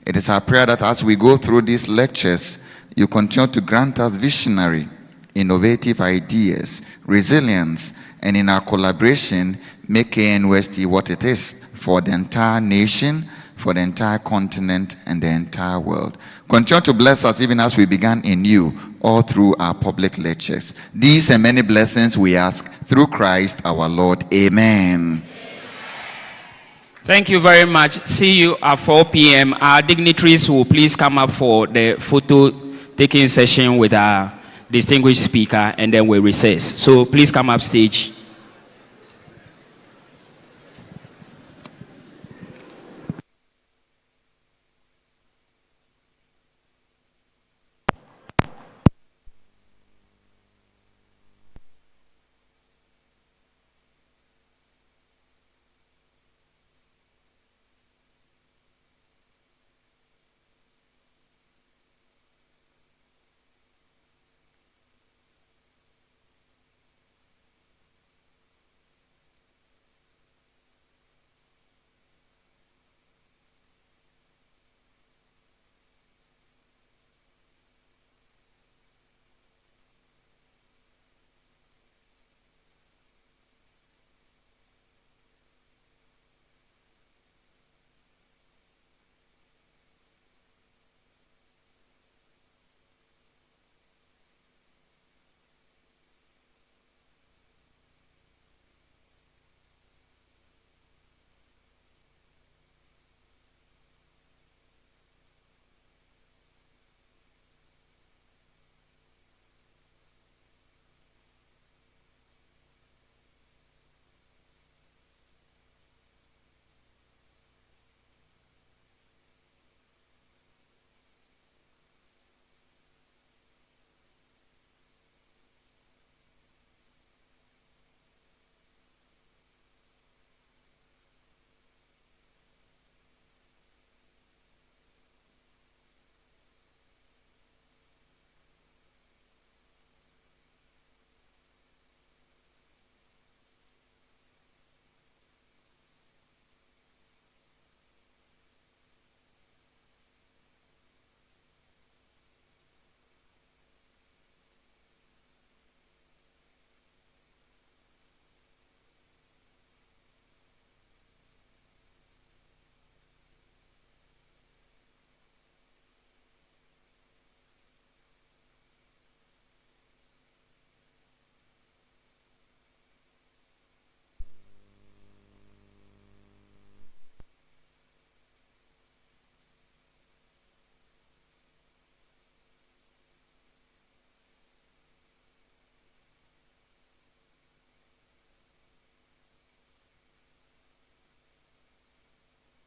It is our prayer that as we go through these lectures, you continue to grant us visionary, innovative ideas, resilience, and in our collaboration, make KNUST what it is for the entire nation, for the entire continent, and the entire world. Continue to bless us even as we began in you, all through our public lectures. These and many blessings we ask through Christ our Lord. Amen. Thank you very much. See you at 4 p.m. Our dignitaries will please come up for the photo taking session with our distinguished speaker, and then we'll recess. So please come up stage.